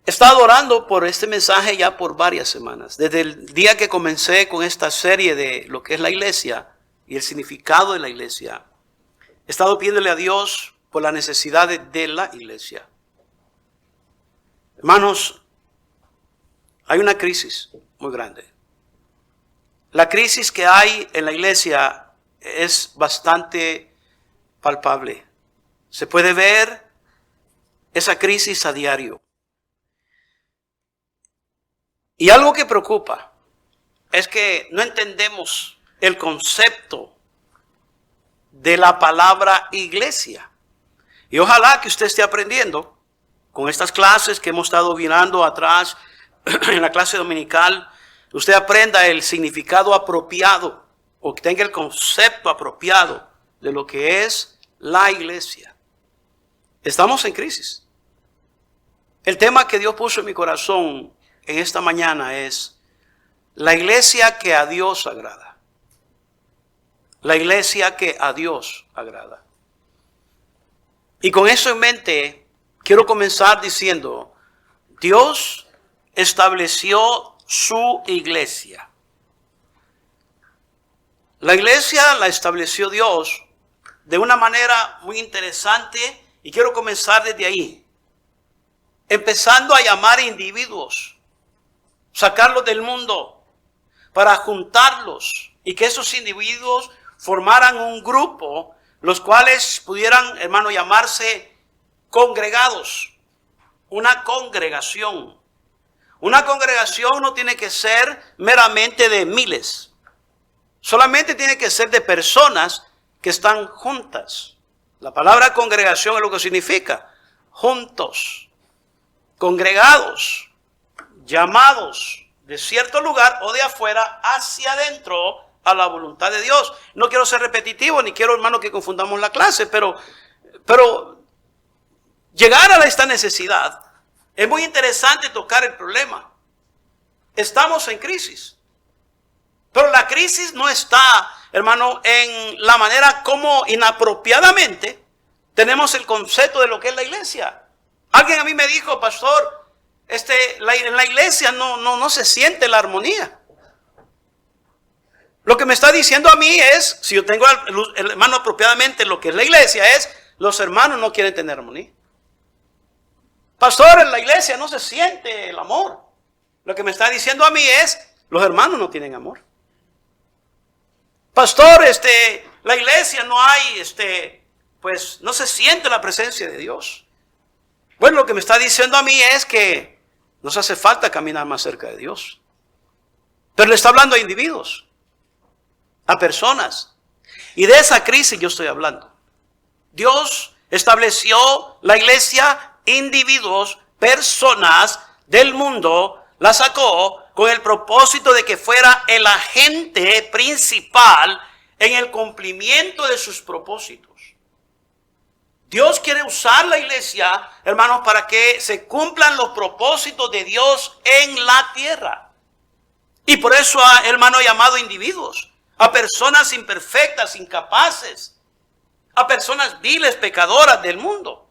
He estado orando por este mensaje ya por varias semanas. Desde el día que comencé con esta serie de lo que es la iglesia y el significado de la iglesia, he estado pidiéndole a Dios por las necesidades de la iglesia. Hermanos, hay una crisis muy grande. La crisis que hay en la iglesia es bastante palpable. Se puede ver esa crisis a diario. Y algo que preocupa es que no entendemos el concepto de la palabra iglesia. Y ojalá que usted esté aprendiendo con estas clases que hemos estado mirando atrás en la clase dominical. Usted aprenda el significado apropiado o que tenga el concepto apropiado de lo que es la iglesia. Estamos en crisis. El tema que Dios puso en mi corazón en esta mañana es la iglesia que a Dios agrada. La iglesia que a Dios agrada. Y con eso en mente, quiero comenzar diciendo, Dios estableció su iglesia. La iglesia la estableció Dios de una manera muy interesante y quiero comenzar desde ahí. Empezando a llamar individuos, sacarlos del mundo para juntarlos y que esos individuos formaran un grupo, los cuales pudieran, hermano, llamarse congregados, una congregación. Una congregación no tiene que ser meramente de miles, solamente tiene que ser de personas que están juntas. La palabra congregación es lo que significa, juntos, congregados, llamados de cierto lugar o de afuera hacia adentro a la voluntad de Dios. No quiero ser repetitivo, ni quiero, hermano, que confundamos la clase, pero llegar a esta necesidad, es muy interesante tocar el problema. Estamos en crisis, pero la crisis no está, hermano, en la manera como inapropiadamente tenemos el concepto de lo que es la iglesia. Alguien a mí me dijo, pastor, en la iglesia no se siente la armonía. Lo que me está diciendo a mí es, si yo tengo el hermano apropiadamente lo que es la iglesia, es los hermanos no quieren tener armonía. Pastor, en la iglesia no se siente el amor. Lo que me está diciendo a mí es, los hermanos no tienen amor. Pastor, la iglesia no hay, pues no se siente la presencia de Dios. Bueno, lo que me está diciendo a mí es que nos hace falta caminar más cerca de Dios. Pero le está hablando a individuos, a personas. Y de esa crisis yo estoy hablando. Dios estableció la iglesia, individuos, personas del mundo, la sacó con el propósito de que fuera el agente principal en el cumplimiento de sus propósitos. Dios quiere usar la iglesia, hermanos, para que se cumplan los propósitos de Dios en la tierra. Y por eso, hermano, ha llamado individuos, a personas imperfectas, incapaces, a personas viles, pecadoras del mundo.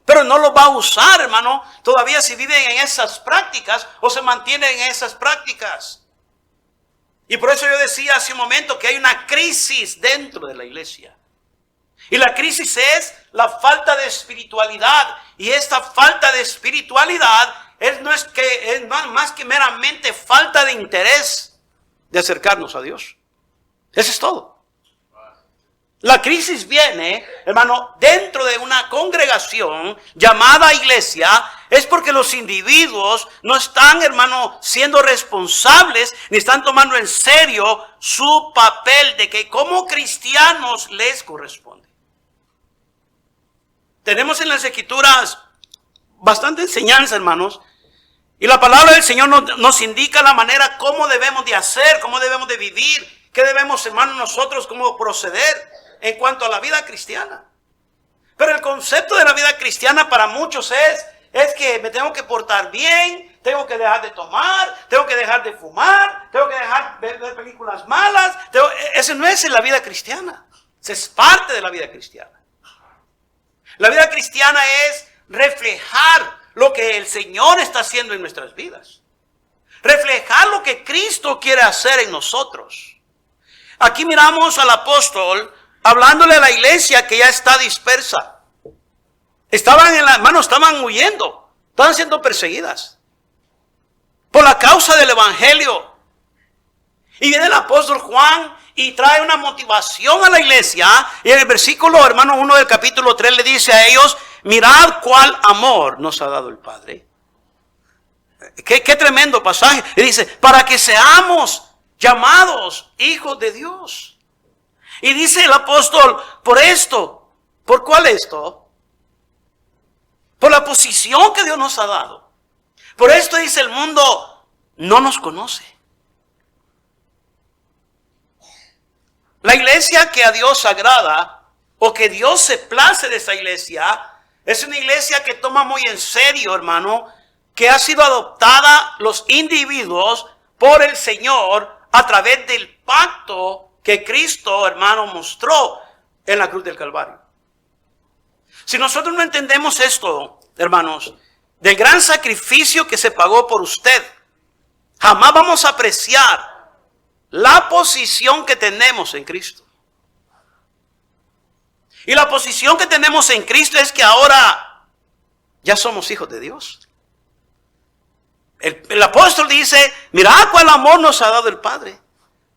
Pero no lo va a usar, hermano, todavía si viven en esas prácticas o se mantienen en esas prácticas. Y por eso yo decía hace un momento que hay una crisis dentro de la iglesia. Y la crisis es la falta de espiritualidad. Y esta falta de espiritualidad es más que meramente falta de interés de acercarnos a Dios. Eso es todo. La crisis viene, hermano, dentro de una congregación llamada iglesia, es porque los individuos no están, hermano, siendo responsables, ni están tomando en serio su papel de que como cristianos les corresponde. Tenemos en las Escrituras bastante enseñanza, hermanos, y la palabra del Señor nos indica la manera cómo debemos de hacer, cómo debemos de vivir, qué debemos, hermanos, nosotros, cómo proceder en cuanto a la vida cristiana. Pero el concepto de la vida cristiana para muchos es que me tengo que portar bien, tengo que dejar de tomar, tengo que dejar de fumar, tengo que dejar de ver películas malas. Eso no es la vida cristiana. Eso es parte de la vida cristiana. La vida cristiana es reflejar lo que el Señor está haciendo en nuestras vidas. Reflejar lo que Cristo quiere hacer en nosotros. Aquí miramos al apóstol hablándole a la iglesia que ya está dispersa. Estaban huyendo, estaban siendo perseguidas por la causa del evangelio. Y viene el apóstol Juan y trae una motivación a la iglesia. Y en el versículo, hermano 1 del capítulo 3 le dice a ellos: mirad cuál amor nos ha dado el Padre. Qué tremendo pasaje. Y dice, para que seamos llamados hijos de Dios. Y dice el apóstol, por esto. ¿Por cuál esto? Por la posición que Dios nos ha dado. Por esto dice, el mundo no nos conoce. La iglesia que a Dios agrada, o que Dios se place de esa iglesia, es una iglesia que toma muy en serio, hermano, que ha sido adoptada los individuos por el Señor a través del pacto que Cristo, hermano, mostró en la cruz del Calvario. Si nosotros no entendemos esto, hermanos, del gran sacrificio que se pagó por usted, jamás vamos a apreciar la posición que tenemos en Cristo. Y la posición que tenemos en Cristo es que ahora ya somos hijos de Dios. El apóstol dice, mirad cuál amor nos ha dado el Padre,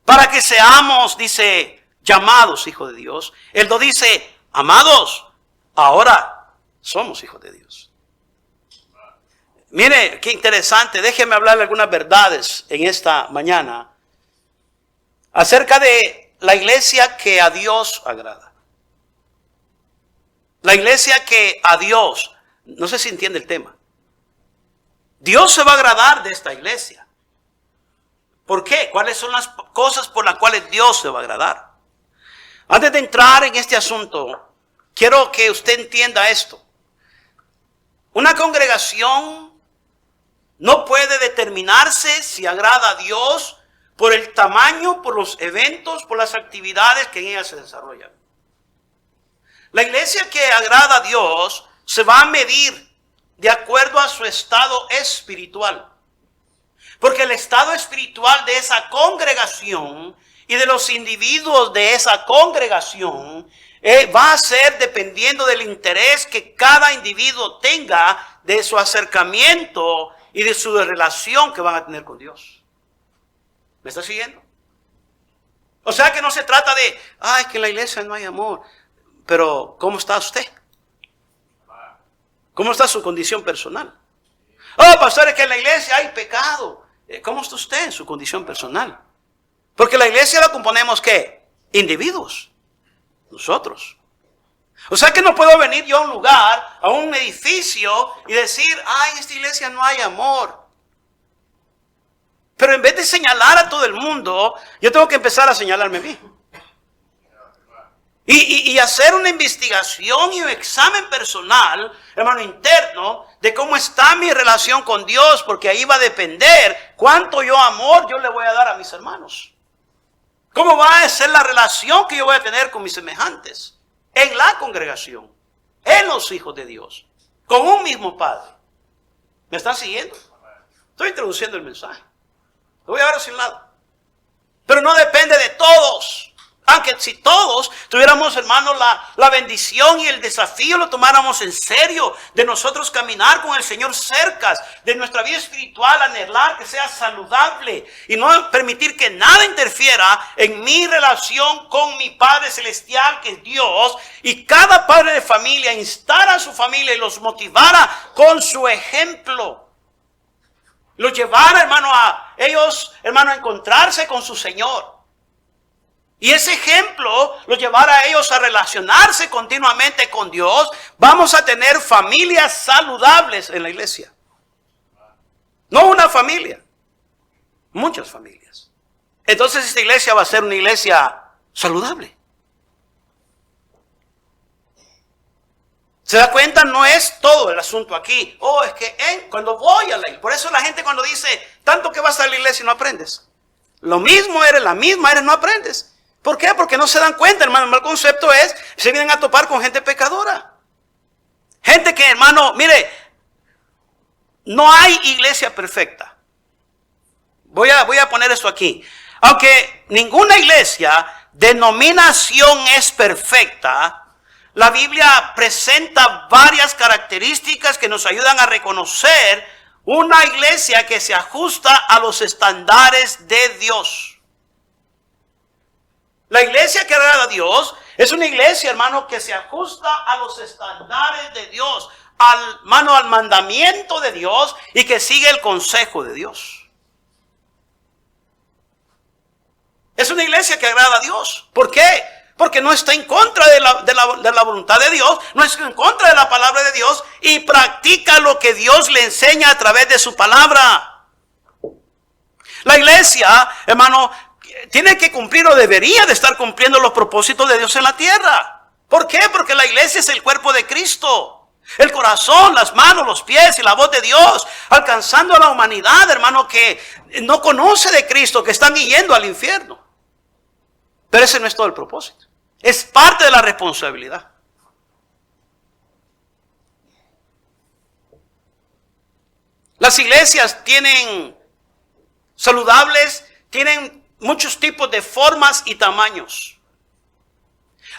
para que seamos, dice, llamados hijos de Dios. Él no dice, amados, ahora somos hijos de Dios. Mire, qué interesante. Déjeme hablarle algunas verdades en esta mañana acerca de la iglesia que a Dios agrada. La iglesia que a Dios, no sé si entiende el tema. Dios se va a agradar de esta iglesia. ¿Por qué? ¿Cuáles son las cosas por las cuales Dios se va a agradar? Antes de entrar en este asunto, quiero que usted entienda esto. Una congregación no puede determinarse si agrada a Dios por el tamaño, por los eventos, por las actividades que en ella se desarrollan. La iglesia que agrada a Dios se va a medir de acuerdo a su estado espiritual. Porque el estado espiritual de esa congregación y de los individuos de esa congregación va a ser dependiendo del interés que cada individuo tenga de su acercamiento y de su relación que van a tener con Dios. ¿Me está siguiendo? O sea que no se trata de, que en la iglesia no hay amor. Pero, ¿cómo está usted? ¿Cómo está su condición personal? Pastor, es que en la iglesia hay pecado. ¿Cómo está usted en su condición personal? Porque la iglesia la componemos, ¿qué? Individuos. Nosotros. O sea que no puedo venir yo a un lugar, a un edificio y decir, en esta iglesia no hay amor. Pero en vez de señalar a todo el mundo, yo tengo que empezar a señalarme a mí. Y hacer una investigación y un examen personal, hermano, interno, de cómo está mi relación con Dios, porque ahí va a depender cuánto amor yo le voy a dar a mis hermanos. ¿Cómo va a ser la relación que yo voy a tener con mis semejantes? En la congregación, en los hijos de Dios, con un mismo Padre. ¿Me están siguiendo? Estoy introduciendo el mensaje. Lo voy a ver hacia un lado. Pero no depende de todos. Aunque si todos tuviéramos, hermanos, la bendición y el desafío lo tomáramos en serio, de nosotros caminar con el Señor cerca, de nuestra vida espiritual, anhelar que sea saludable y no permitir que nada interfiera en mi relación con mi Padre Celestial, que es Dios, y cada padre de familia instara a su familia y los motivara con su ejemplo. Los llevara, hermano, a ellos, hermano, a encontrarse con su Señor. Y ese ejemplo los llevará a ellos a relacionarse continuamente con Dios. Vamos a tener familias saludables en la iglesia. No una familia, muchas familias. Entonces esta iglesia va a ser una iglesia saludable. ¿Se da cuenta? No es todo el asunto aquí. Es que cuando voy a la iglesia, por eso la gente cuando dice, tanto que vas a la iglesia y no aprendes. Lo mismo eres, la misma eres, no aprendes. ¿Por qué? Porque no se dan cuenta, hermano. El mal concepto es, se vienen a topar con gente pecadora. Gente que, hermano, mire, no hay iglesia perfecta. Voy a poner esto aquí. Aunque ninguna iglesia, denominación es perfecta, la Biblia presenta varias características que nos ayudan a reconocer una iglesia que se ajusta a los estándares de Dios. La iglesia que agrada a Dios es una iglesia, hermano, que se ajusta a los estándares de Dios, al mandamiento de Dios y que sigue el consejo de Dios. Es una iglesia que agrada a Dios. ¿Por qué? Porque no está en contra de la voluntad de Dios, no está en contra de la palabra de Dios y practica lo que Dios le enseña a través de su palabra. La iglesia, hermano, tiene que cumplir o debería de estar cumpliendo los propósitos de Dios en la tierra. ¿Por qué? Porque la iglesia es el cuerpo de Cristo. El corazón, las manos, los pies y la voz de Dios, alcanzando a la humanidad, hermano, que no conoce de Cristo, que están yendo al infierno. Pero ese no es todo el propósito. Es parte de la responsabilidad. Las iglesias tienen muchos tipos de formas y tamaños.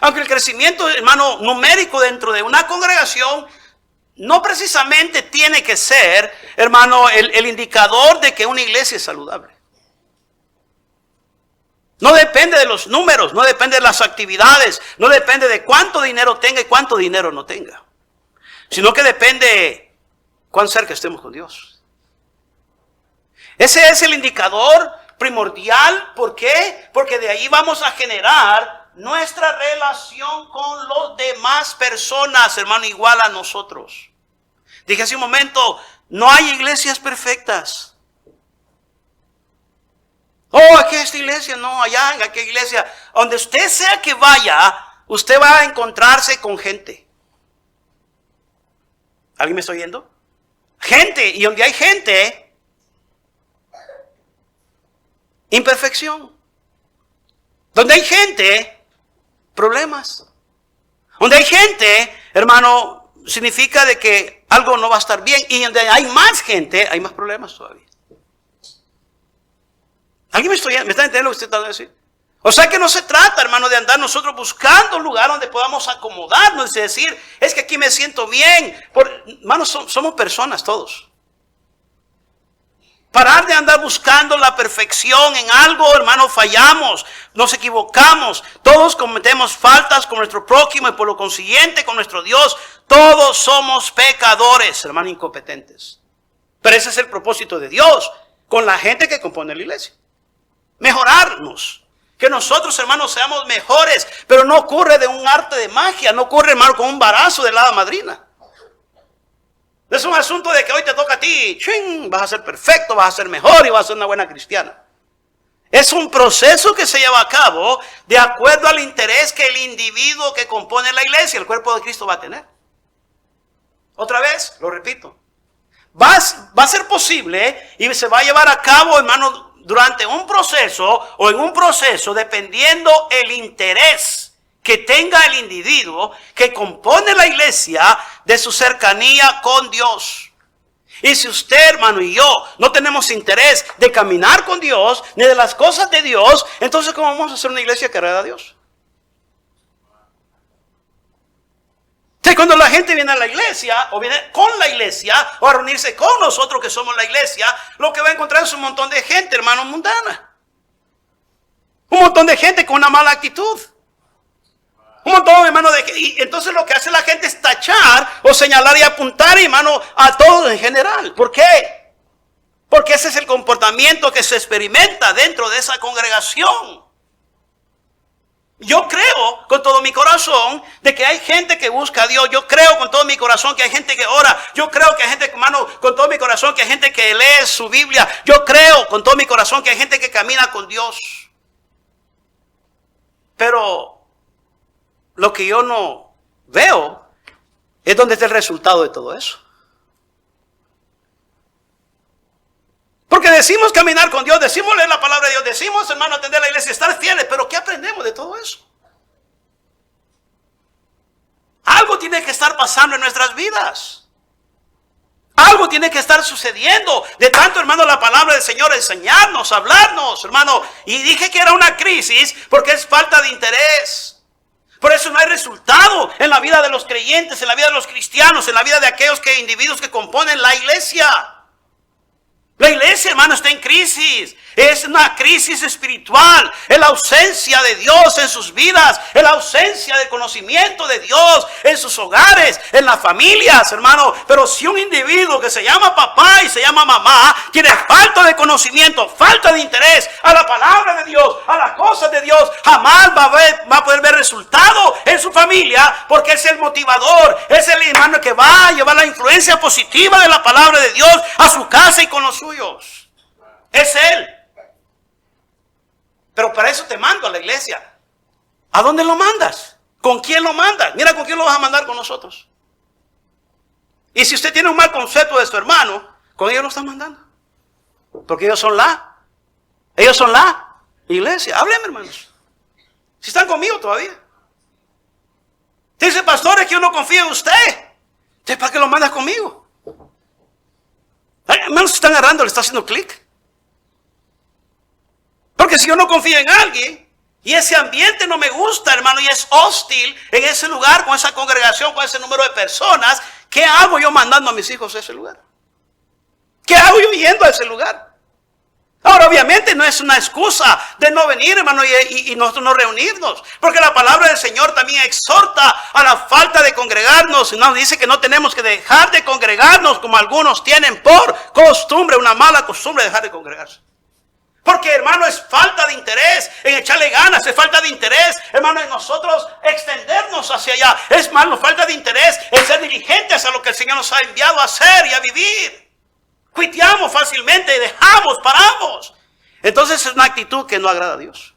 Aunque el crecimiento, hermano, numérico dentro de una congregación no precisamente tiene que ser, hermano, el indicador de que una iglesia es saludable. No depende de los números, no depende de las actividades, no depende de cuánto dinero tenga y cuánto dinero no tenga. Sino que depende cuán cerca estemos con Dios. Ese es el indicador primordial. ¿Por qué? Porque de ahí vamos a generar nuestra relación con los demás personas, hermano, igual a nosotros. Dije hace un momento, no hay iglesias perfectas. Oh, aquí esta iglesia, no, allá en aquella iglesia. Donde usted sea que vaya, usted va a encontrarse con gente. ¿Alguien me está oyendo? Gente, y donde hay gente, imperfección. Donde hay gente, problemas. Donde hay gente, hermano, significa de que algo no va a estar bien. Y donde hay más gente, hay más problemas todavía. ¿Alguien me está entendiendo lo que usted está diciendo? O sea que no se trata, hermano, de andar nosotros buscando un lugar donde podamos acomodarnos y decir, es que aquí me siento bien. Hermano, somos personas todos. Parar de andar buscando la perfección en algo, hermano, fallamos, nos equivocamos. Todos cometemos faltas con nuestro prójimo y por lo consiguiente con nuestro Dios. Todos somos pecadores, hermano, incompetentes. Pero ese es el propósito de Dios con la gente que compone la iglesia. Mejorarnos. Que nosotros, hermanos, seamos mejores. Pero no ocurre de un arte de magia. No ocurre, hermano, con un barazo de la hada madrina. Es un asunto de que hoy te toca a ti. ¡Ching! Vas a ser perfecto, vas a ser mejor y vas a ser una buena cristiana. Es un proceso que se lleva a cabo de acuerdo al interés que el individuo que compone la iglesia, el cuerpo de Cristo, va a tener. Otra vez, lo repito. Va a ser posible y se va a llevar a cabo, hermano, durante un proceso o en un proceso, dependiendo el interés que tenga el individuo que compone la iglesia de su cercanía con Dios. Y si usted, hermano, y yo no tenemos interés de caminar con Dios, ni de las cosas de Dios, entonces ¿cómo vamos a hacer una iglesia que agrada a Dios? Cuando la gente viene a la iglesia, o viene con la iglesia, o a reunirse con nosotros que somos la iglesia, lo que va a encontrar es un montón de gente, hermano, mundana. Un montón de gente con una mala actitud. Un montón, hermano, y entonces lo que hace la gente es tachar, o señalar y apuntar, hermano, a todos en general. ¿Por qué? Porque ese es el comportamiento que se experimenta dentro de esa congregación. Yo creo con todo mi corazón de que hay gente que busca a Dios. Yo creo con todo mi corazón que hay gente que ora. Yo creo que hay gente, hermano, con todo mi corazón que hay gente que lee su Biblia. Yo creo con todo mi corazón que hay gente que camina con Dios. Pero lo que yo no veo es dónde está el resultado de todo eso. Porque decimos caminar con Dios, decimos leer la palabra de Dios, decimos, hermano, atender a la iglesia, estar fieles, pero ¿qué aprendemos de todo eso? Algo tiene que estar pasando en nuestras vidas. Algo Algo tiene que estar sucediendo. De tanto, hermano, la palabra del Señor enseñarnos, hablarnos, hermano. Y dije que era una crisis porque es falta de interés. Por eso no hay resultado en la vida de los creyentes, en la vida de los cristianos, en la vida de aquellos individuos que componen la iglesia. La iglesia, hermano, está en crisis. Es una crisis espiritual. Es la ausencia de Dios en sus vidas. Es la ausencia de conocimiento de Dios en sus hogares, en las familias, hermano. Pero si un individuo que se llama papá y se llama mamá tiene falta de conocimiento, falta de interés a la palabra de Dios, a las cosas de Dios, jamás va a poder ver resultado en su familia, porque es el motivador, es el hermano que va a llevar la influencia positiva de la palabra de Dios a su casa y con los suyos. Es él. Pero para eso te mando a la iglesia. ¿A dónde lo mandas? ¿Con quién lo mandas? Mira con quién lo vas a mandar, con nosotros. Y si usted tiene un mal concepto de su hermano, con ellos lo está mandando. Porque ellos son la iglesia. Háblenme, hermanos. Si están conmigo todavía. Dice, pastor, es que yo no confío en usted. Entonces, ¿para qué lo mandas conmigo? Ay, hermanos, se están agarrando, le está haciendo clic. Porque si yo no confío en alguien y ese ambiente no me gusta, hermano, y es hostil en ese lugar, con esa congregación, con ese número de personas, ¿qué hago yo mandando a mis hijos a ese lugar? ¿Qué hago yo yendo a ese lugar? Ahora, obviamente no es una excusa de no venir, hermano, y nosotros no reunirnos. Porque la palabra del Señor también exhorta a la falta de congregarnos. Nos dice que no tenemos que dejar de congregarnos como algunos tienen por costumbre, una mala costumbre de dejar de congregarse. Porque, hermano, es falta de interés en echarle ganas, es falta de interés, hermano, en nosotros extendernos hacia allá. Es malo, falta de interés en ser diligentes a lo que el Señor nos ha enviado a hacer y a vivir. Cuiteamos fácilmente y paramos. Entonces es una actitud que no agrada a Dios.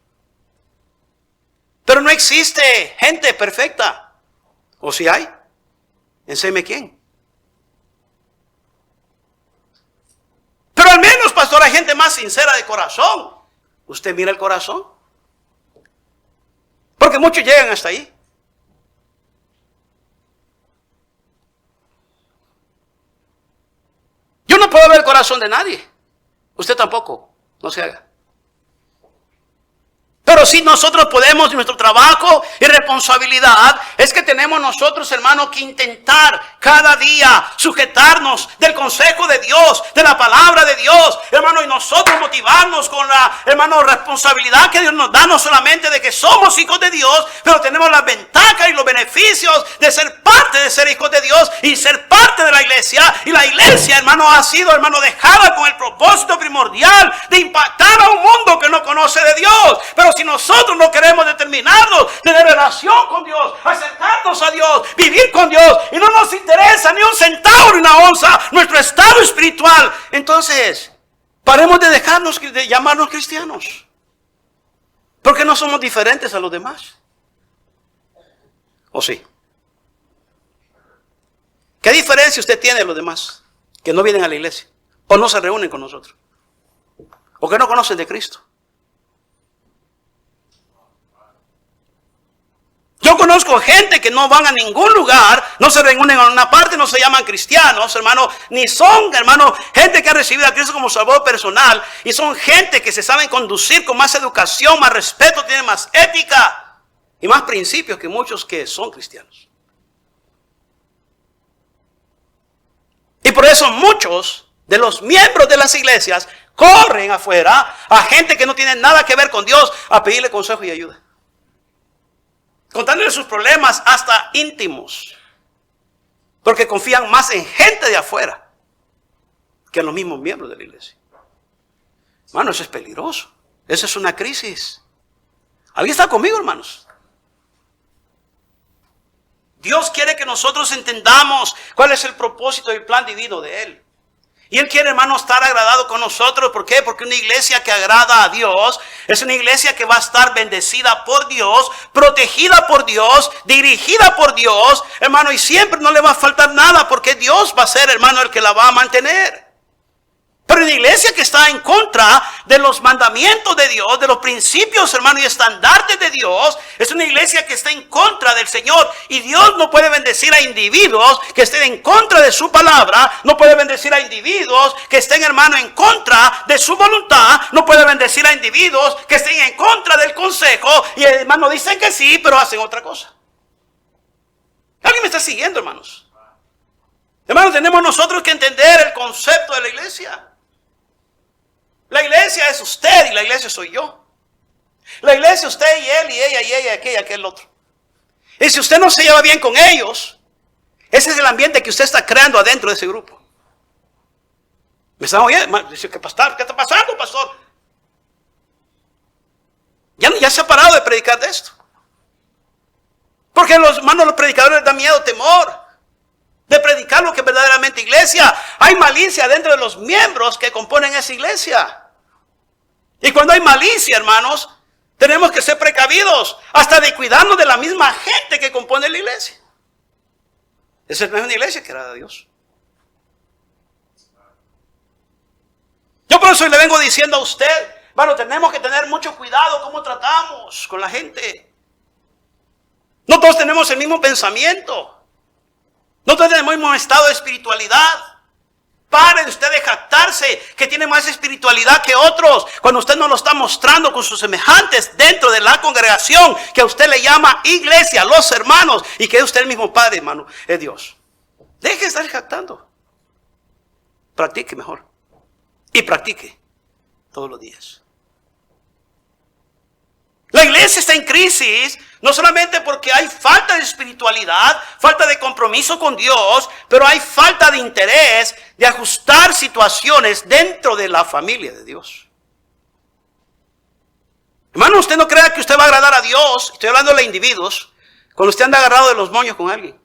Pero no existe gente perfecta. ¿O si hay? Enséñeme quién. Pero al menos, pastor, hay gente más sincera de corazón. ¿Usted mira el corazón? Porque muchos llegan hasta ahí. Yo no puedo ver el corazón de nadie. Usted tampoco. No se haga. Pero si nosotros podemos, nuestro trabajo y responsabilidad es que tenemos nosotros, hermano, que intentar cada día sujetarnos del consejo de Dios, de la palabra de Dios, hermano, y nosotros motivarnos con la, hermano, responsabilidad que Dios nos da, no solamente de que somos hijos de Dios, pero tenemos las ventajas y los beneficios de ser parte de ser hijos de Dios y ser parte de la iglesia. Y la iglesia, hermano, ha sido, hermano, dejada con el propósito primordial de impactar a un mundo que no conoce de Dios. Pero si nosotros no queremos determinarnos, tener relación con Dios, acercarnos a Dios, vivir con Dios, y no nos interesa ni un centavo ni una onza nuestro estado espiritual, entonces paremos de dejarnos de llamarnos cristianos. Porque no somos diferentes a los demás. ¿O sí? ¿Qué diferencia usted tiene de los demás que no vienen a la iglesia? ¿O no se reúnen con nosotros? ¿O que no conocen de Cristo? Yo conozco gente que no van a ningún lugar, no se reúnen en una parte, no se llaman cristianos, hermano, ni son, hermano, gente que ha recibido a Cristo como salvador personal, y son gente que se saben conducir con más educación, más respeto, tienen más ética y más principios que muchos que son cristianos. Y por eso muchos de los miembros de las iglesias corren afuera a gente que no tiene nada que ver con Dios a pedirle consejo y ayuda. Contándole sus problemas hasta íntimos. Porque confían más en gente de afuera que en los mismos miembros de la iglesia. Hermano, eso es peligroso. Esa es una crisis. ¿Alguien está conmigo, hermanos? Dios quiere que nosotros entendamos cuál es el propósito y el plan divino de Él. Y Él quiere, hermano, estar agradado con nosotros. ¿Por qué? Porque una iglesia que agrada a Dios es una iglesia que va a estar bendecida por Dios, protegida por Dios, dirigida por Dios, hermano, y siempre no le va a faltar nada porque Dios va a ser, hermano, el que la va a mantener. Pero una iglesia que está en contra de los mandamientos de Dios, de los principios, hermano, y estandartes de Dios, es una iglesia que está en contra del Señor. Y Dios no puede bendecir a individuos que estén en contra de su palabra. No puede bendecir a individuos que estén, hermano, en contra de su voluntad. No puede bendecir a individuos que estén en contra del consejo. Y, hermano, dicen que sí, pero hacen otra cosa. ¿Alguien me está siguiendo, hermanos? Hermanos, tenemos nosotros que entender el concepto de la iglesia. La iglesia es usted y la iglesia soy yo. La iglesia es usted y él y ella y ella, aquella, aquel otro. Y si usted no se lleva bien con ellos, ese es el ambiente que usted está creando adentro de ese grupo. ¿Me están oyendo? Dice, ¿qué está pasando, pastor? Ya se ha parado de predicar de esto. Porque los predicadores les da miedo, temor de predicar lo que es verdaderamente iglesia. Hay malicia dentro de los miembros que componen esa iglesia. Y cuando hay malicia, hermanos, tenemos que ser precavidos, hasta de cuidarnos de la misma gente que compone la iglesia. Esa no es una iglesia que agrada a Dios. Yo por eso le vengo diciendo a usted, hermano, tenemos que tener mucho cuidado cómo tratamos con la gente. No todos tenemos el mismo pensamiento. No todos tenemos el mismo estado de espiritualidad. Pare de usted de jactarse que tiene más espiritualidad que otros, cuando usted no lo está mostrando con sus semejantes dentro de la congregación que a usted le llama iglesia, los hermanos, y que es usted el mismo Padre, hermano, es Dios. Deje de estar jactando. Practique mejor. Y practique todos los días. La iglesia está en crisis, no solamente porque hay falta de espiritualidad, falta de compromiso con Dios, pero hay falta de interés de ajustar situaciones dentro de la familia de Dios. Hermano, usted no crea que usted va a agradar a Dios, estoy hablando de individuos, cuando usted anda agarrado de los moños con alguien.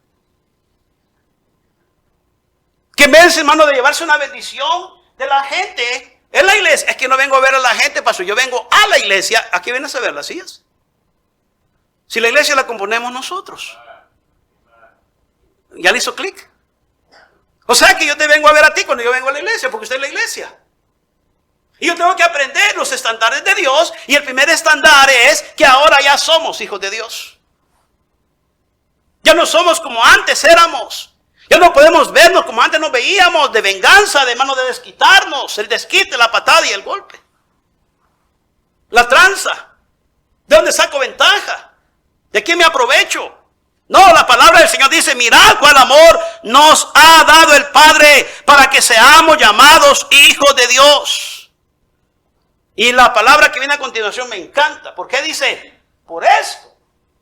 Que en vez, hermano, de llevarse una bendición de la gente en la iglesia, es que no vengo a ver a la gente, pastor, yo vengo a la iglesia. ¿A qué vienes a ver las sillas? Si la iglesia la componemos nosotros. ¿Ya le hizo clic? O sea que yo te vengo a ver a ti cuando yo vengo a la iglesia, porque usted es la iglesia. Y yo tengo que aprender los estándares de Dios, y el primer estándar es que ahora ya somos hijos de Dios. Ya no somos como antes éramos. Ya no podemos vernos como antes nos veíamos, de venganza, de mano de desquitarnos, el desquite, la patada y el golpe. La tranza. ¿De dónde saco ventaja? ¿De quién me aprovecho? No, la palabra del Señor dice, mirad cuál amor nos ha dado el Padre para que seamos llamados hijos de Dios. Y la palabra que viene a continuación me encanta, porque dice, por esto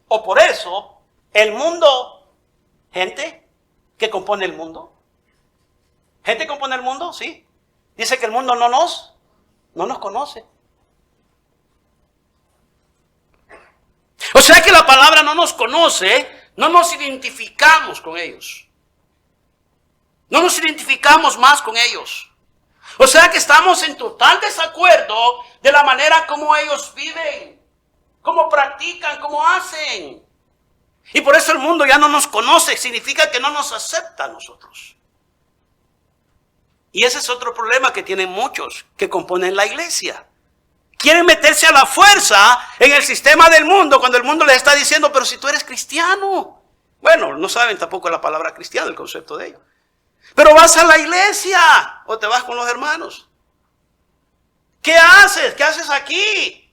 o por eso, el mundo, gente, ¿qué compone el mundo? ¿Gente compone el mundo? Sí. Dice que el mundo no nos conoce. O sea que la palabra no nos conoce, no nos identificamos con ellos. No nos identificamos más con ellos. O sea que estamos en total desacuerdo de la manera como ellos viven, cómo practican, cómo hacen. Y por eso el mundo ya no nos conoce, significa que no nos acepta a nosotros. Y ese es otro problema que tienen muchos que componen la iglesia. Quieren meterse a la fuerza en el sistema del mundo cuando el mundo les está diciendo, pero si tú eres cristiano. Bueno, no saben tampoco la palabra cristiano, el concepto de ello. Pero vas a la iglesia o te vas con los hermanos. ¿Qué haces? ¿Qué haces aquí?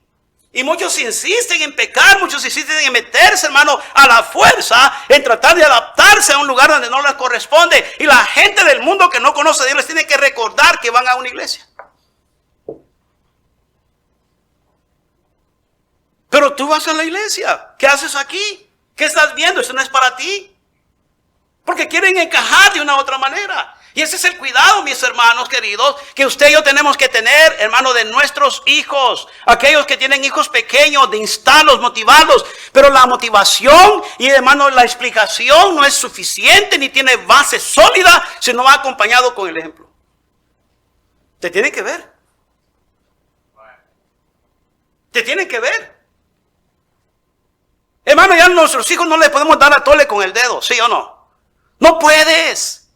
Y muchos insisten en pecar, muchos insisten en meterse, hermano, a la fuerza, en tratar de adaptarse a un lugar donde no les corresponde. Y la gente del mundo que no conoce a Dios les tiene que recordar que van a una iglesia. Pero tú vas a la iglesia, ¿qué haces aquí? ¿Qué estás viendo? Eso no es para ti. Porque quieren encajar de una u otra manera. Y ese es el cuidado, mis hermanos queridos, que usted y yo tenemos que tener, hermano, de nuestros hijos. Aquellos que tienen hijos pequeños, de instarlos, motivarlos. Pero la motivación y, hermano, la explicación no es suficiente ni tiene base sólida si no va acompañado con el ejemplo. Te tienen que ver. Te tienen que ver. Hermano, ya a nuestros hijos no les podemos dar a tole con el dedo, ¿sí o no? No puedes.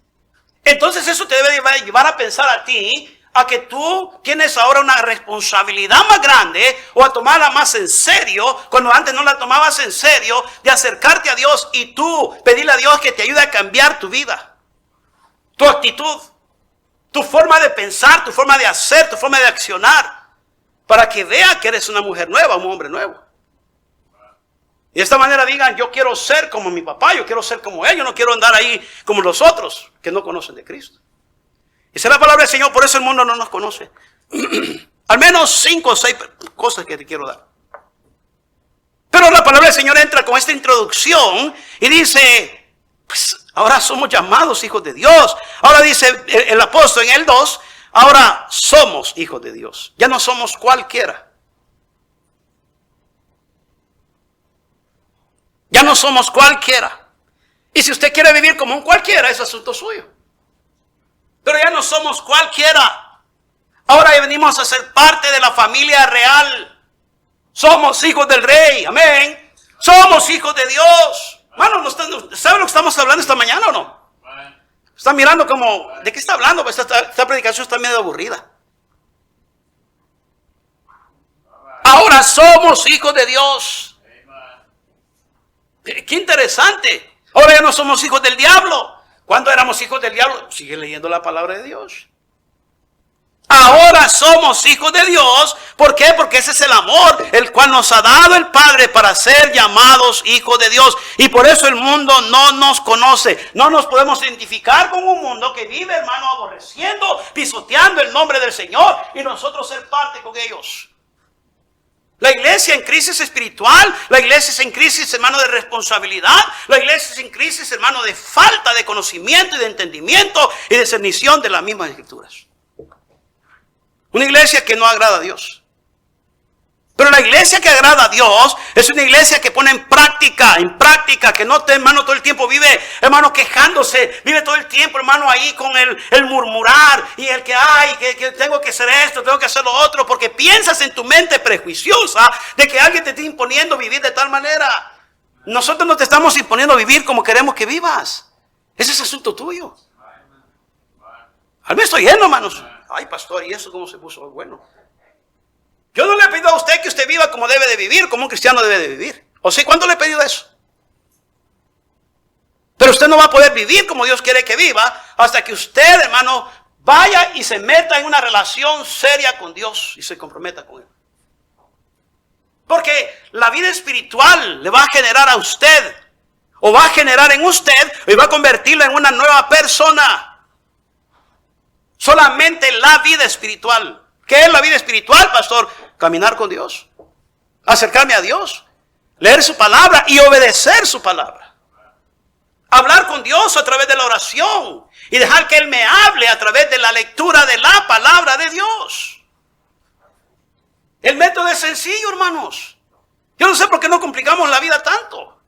Entonces eso te debe llevar a pensar a ti, a que tú tienes ahora una responsabilidad más grande o a tomarla más en serio, cuando antes no la tomabas en serio, de acercarte a Dios y tú pedirle a Dios que te ayude a cambiar tu vida, tu actitud, tu forma de pensar, tu forma de hacer, tu forma de accionar, para que vea que eres una mujer nueva, un hombre nuevo. Y de esta manera digan, yo quiero ser como mi papá, yo quiero ser como él, yo no quiero andar ahí como los otros que no conocen de Cristo. Esa es la palabra del Señor, por eso el mundo no nos conoce. Al menos 5 o 6 cosas que te quiero dar. Pero la palabra del Señor entra con esta introducción y dice, pues ahora somos llamados hijos de Dios. Ahora dice el apóstol en el 2, ahora somos hijos de Dios. Ya no somos cualquiera. Ya no somos cualquiera. Y si usted quiere vivir como un cualquiera, es asunto suyo. Pero ya no somos cualquiera. Ahora ya venimos a ser parte de la familia real. Somos hijos del Rey. Amén. Somos hijos de Dios. Hermano, ¿sabe lo que estamos hablando esta mañana o no? Están mirando como, ¿de qué está hablando? Pues esta predicación está medio aburrida. Ahora somos hijos de Dios. Qué interesante. Ahora ya no somos hijos del diablo. ¿Cuándo éramos hijos del diablo? Sigue leyendo la palabra de Dios. Ahora somos hijos de Dios. ¿Por qué? Porque ese es el amor, el cual nos ha dado el Padre para ser llamados hijos de Dios. Y por eso el mundo no nos conoce. No nos podemos identificar con un mundo que vive, hermano, aborreciendo, pisoteando el nombre del Señor. Y nosotros ser parte con ellos. La iglesia en crisis espiritual, la iglesia es en crisis, hermano, de responsabilidad, la iglesia es en crisis, hermano, de falta de conocimiento y de entendimiento y de discernición de las mismas escrituras. Una iglesia que no agrada a Dios. Pero la iglesia que agrada a Dios es una iglesia que pone en práctica, que no, hermano, todo el tiempo vive, hermano, quejándose, vive todo el tiempo, hermano, ahí con el murmurar y el que, ay, que tengo que hacer esto, tengo que hacer lo otro, porque piensas en tu mente prejuiciosa de que alguien te está imponiendo vivir de tal manera. Nosotros no te estamos imponiendo vivir como queremos que vivas. Ese es asunto tuyo. Al menos estoy lleno, hermanos. Ay, pastor, ¿y eso cómo se puso? Bueno. Yo no le he pedido a usted que usted viva como debe de vivir, como un cristiano debe de vivir. ¿O sí? ¿Cuándo le he pedido eso? Pero usted no va a poder vivir como Dios quiere que viva hasta que usted, hermano, vaya y se meta en una relación seria con Dios y se comprometa con Él. Porque la vida espiritual le va a generar a usted, o va a generar en usted, y va a convertirlo en una nueva persona. Solamente la vida espiritual. ¿Qué es la vida espiritual, pastor? Caminar con Dios, acercarme a Dios, leer su palabra y obedecer su palabra. Hablar con Dios a través de la oración y dejar que Él me hable a través de la lectura de la palabra de Dios. El método es sencillo, hermanos. Yo no sé por qué no complicamos la vida tanto.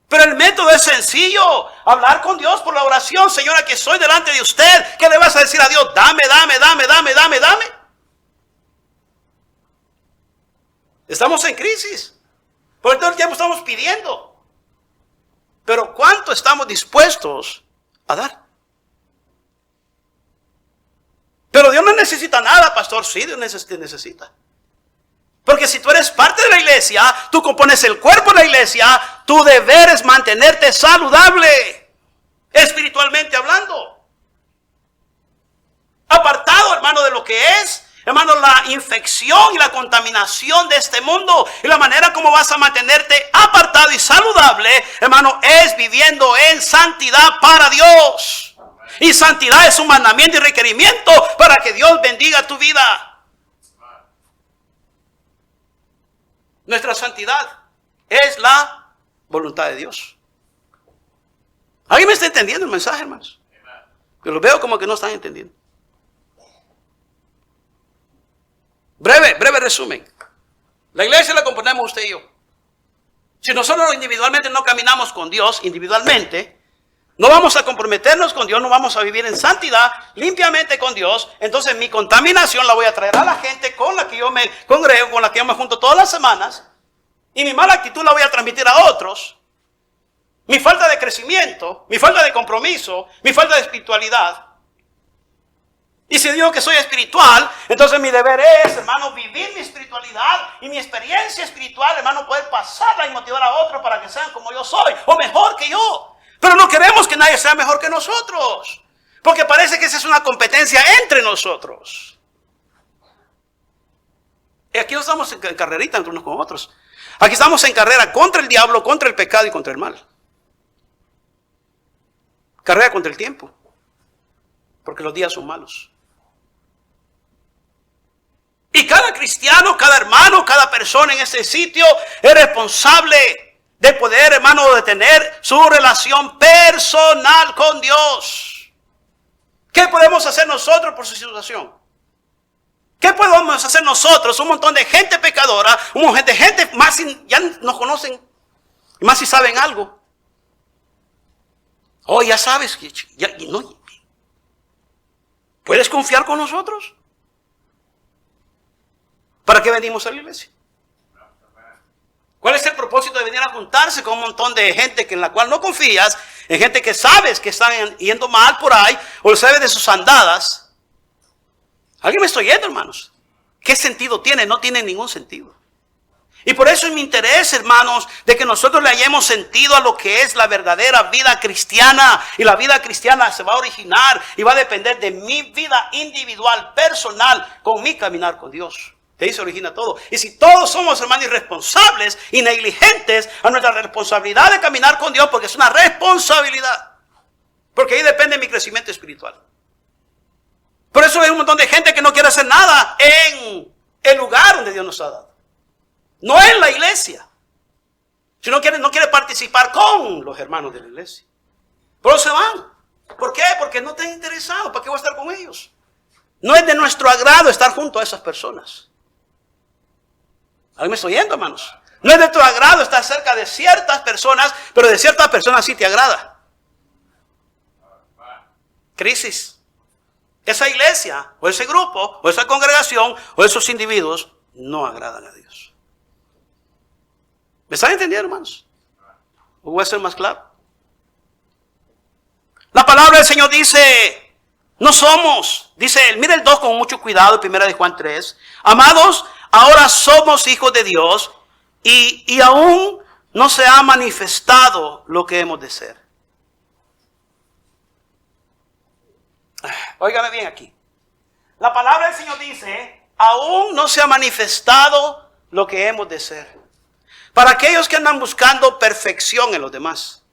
Pero el método es sencillo. Hablar con Dios por la oración. Señora, que soy delante de usted. ¿Qué le vas a decir a Dios? Dame. Estamos en crisis. Por todo el tiempo estamos pidiendo. Pero ¿cuánto estamos dispuestos a dar? Pero Dios no necesita nada, pastor. Sí, Dios necesita. Porque si tú eres parte de la iglesia, tú compones el cuerpo de la iglesia, tu deber es mantenerte saludable, espiritualmente hablando. Apartado, hermano, de lo que es, hermano, la infección y la contaminación de este mundo. Y la manera como vas a mantenerte apartado y saludable, hermano, es viviendo en santidad para Dios. Y santidad es un mandamiento y requerimiento para que Dios bendiga tu vida. Nuestra santidad es la voluntad de Dios. ¿Alguien me está entendiendo el mensaje, hermanos? Yo lo veo como que no están entendiendo. Breve resumen. La iglesia la componemos usted y yo. Si nosotros individualmente no caminamos con Dios, individualmente, no vamos a comprometernos con Dios, no vamos a vivir en santidad, limpiamente con Dios. Entonces mi contaminación la voy a traer a la gente con la que yo me congrego, con la que yo me junto todas las semanas. Y mi mala actitud la voy a transmitir a otros. Mi falta de crecimiento, mi falta de compromiso, mi falta de espiritualidad. Y si digo que soy espiritual, entonces mi deber es, hermano, vivir mi espiritualidad y mi experiencia espiritual, hermano, poder pasarla y motivar a otros para que sean como yo soy o mejor que yo. Pero no queremos que nadie sea mejor que nosotros, porque parece que esa es una competencia entre nosotros. Y aquí no estamos en carrerita entre unos con otros. Aquí estamos en carrera contra el diablo, contra el pecado y contra el mal. Carrera contra el tiempo, porque los días son malos. Y cada cristiano, cada hermano, cada persona en ese sitio es responsable de poder, hermano, de tener su relación personal con Dios. ¿Qué podemos hacer nosotros por su situación? ¿Qué podemos hacer nosotros? Un montón de gente pecadora, un montón de gente más ya nos conocen, más si saben algo. Oh, ya sabes, no, ¿puedes confiar con nosotros? ¿Para qué venimos a la iglesia? ¿Cuál es el propósito de venir a juntarse con un montón de gente en la cual no confías, en gente que sabes que están yendo mal por ahí, o sabes de sus andadas? ¿Alguien me está oyendo, hermanos? ¿Qué sentido tiene? No tiene ningún sentido. Y por eso es mi interés, hermanos, de que nosotros le hayamos sentido a lo que es la verdadera vida cristiana. Y la vida cristiana se va a originar y va a depender de mi vida individual, personal, con mi caminar con Dios. De ahí se origina todo. Y si todos somos, hermanos, irresponsables y negligentes a nuestra responsabilidad de caminar con Dios, porque es una responsabilidad, porque ahí depende mi crecimiento espiritual. Por eso hay un montón de gente que no quiere hacer nada en el lugar donde Dios nos ha dado. No en la iglesia. Si no quiere participar con los hermanos de la iglesia. Pero se van. ¿Por qué? Porque no están interesados. ¿Para qué voy a estar con ellos? No es de nuestro agrado estar junto a esas personas. ¿Alguien me está oyendo, hermanos? No es de tu agrado estar cerca de ciertas personas, pero de ciertas personas sí te agrada. Crisis. Esa iglesia, o ese grupo, o esa congregación, o esos individuos no agradan a Dios. ¿Me están entendiendo, hermanos? ¿O voy a ser más claro? La palabra del Señor dice, no somos, dice él, mire el 2 con mucho cuidado, 1 de Juan 3. Amados, ahora somos hijos de Dios y aún no se ha manifestado lo que hemos de ser. Óigame bien aquí. La palabra del Señor dice, aún no se ha manifestado lo que hemos de ser. Para aquellos que andan buscando perfección en los demás.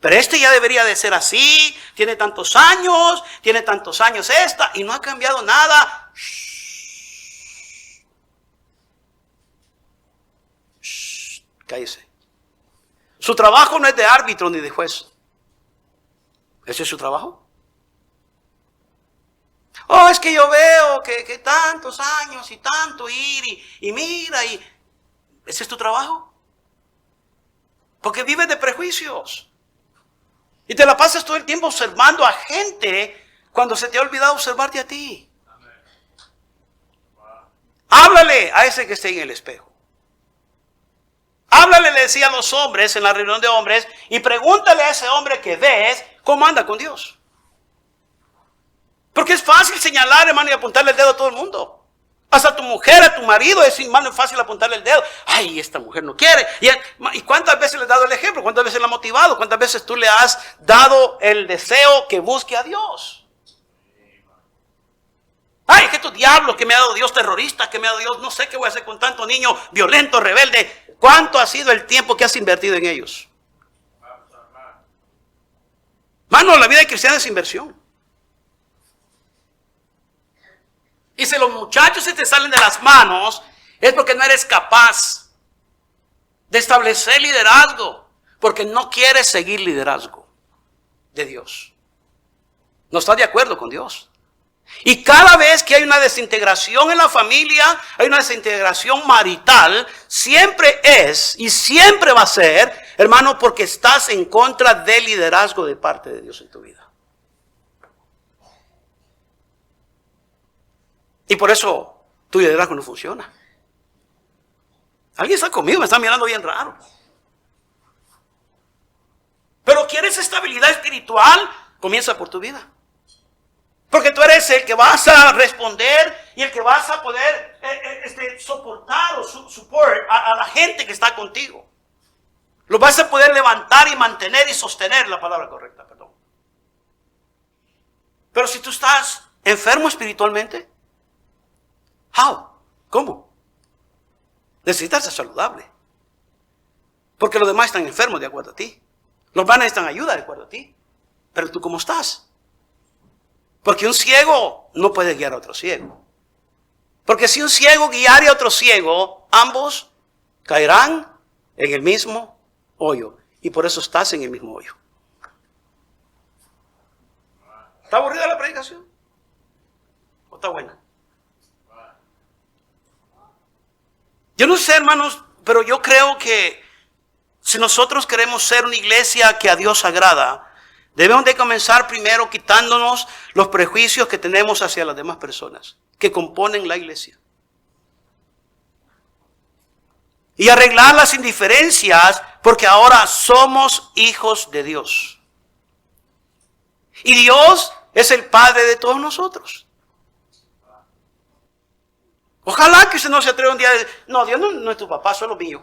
Pero este ya debería de ser así, tiene tantos años esta, y no ha cambiado nada. Cállese. Su trabajo no es de árbitro ni de juez. ¿Ese es su trabajo? Oh, es que yo veo que tantos años y tanto ir y mira y... ¿Ese es tu trabajo? Porque vives de prejuicios. Y te la pasas todo el tiempo observando a gente cuando se te ha olvidado observarte a ti. Háblale a ese que esté en el espejo. Háblale, le decía a los hombres en la reunión de hombres, y pregúntale a ese hombre que ves cómo anda con Dios. Porque es fácil señalar, hermano, y apuntarle el dedo a todo el mundo. Hasta a tu mujer, a tu marido, hermano, es fácil apuntarle el dedo. Ay, esta mujer no quiere. ¿Y cuántas veces le has dado el ejemplo? ¿Cuántas veces le has motivado? ¿Cuántas veces tú le has dado el deseo que busque a Dios? Ay, que estos diablos que me ha dado Dios, terroristas que me ha dado Dios, no sé qué voy a hacer con tanto niño violento, rebelde. ¿Cuánto ha sido el tiempo que has invertido en ellos? Mano, la vida cristiana es inversión. Y si los muchachos se te salen de las manos, es porque no eres capaz de establecer liderazgo, porque no quieres seguir liderazgo de Dios. No estás de acuerdo con Dios. Y cada vez que hay una desintegración en la familia, hay una desintegración marital, siempre es y siempre va a ser, hermano, porque estás en contra del liderazgo de parte de Dios en tu vida. Y por eso tu liderazgo no funciona. Alguien está conmigo, me está mirando bien raro. Pero ¿quieres estabilidad espiritual? Comienza por tu vida. Porque tú eres el que vas a responder y el que vas a poder soportar o support a la gente que está contigo. Lo vas a poder levantar y mantener y sostener, la palabra correcta, perdón. Pero si tú estás enfermo espiritualmente, ¿cómo? Necesitas ser saludable. Porque los demás están enfermos de acuerdo a ti. Los demás necesitan ayuda de acuerdo a ti. Pero tú, ¿cómo estás? Porque un ciego no puede guiar a otro ciego. Porque si un ciego guiara a otro ciego, ambos caerán en el mismo hoyo. Y por eso estás en el mismo hoyo. ¿Está aburrida la predicación? ¿O está buena? Yo no sé, hermanos, pero yo creo que si nosotros queremos ser una iglesia que a Dios agrada, debemos de comenzar primero quitándonos los prejuicios que tenemos hacia las demás personas que componen la iglesia. Y arreglar las indiferencias porque ahora somos hijos de Dios. Y Dios es el Padre de todos nosotros. Ojalá que usted no se atreva un día a decir, no, Dios no es tu papá, solo mío.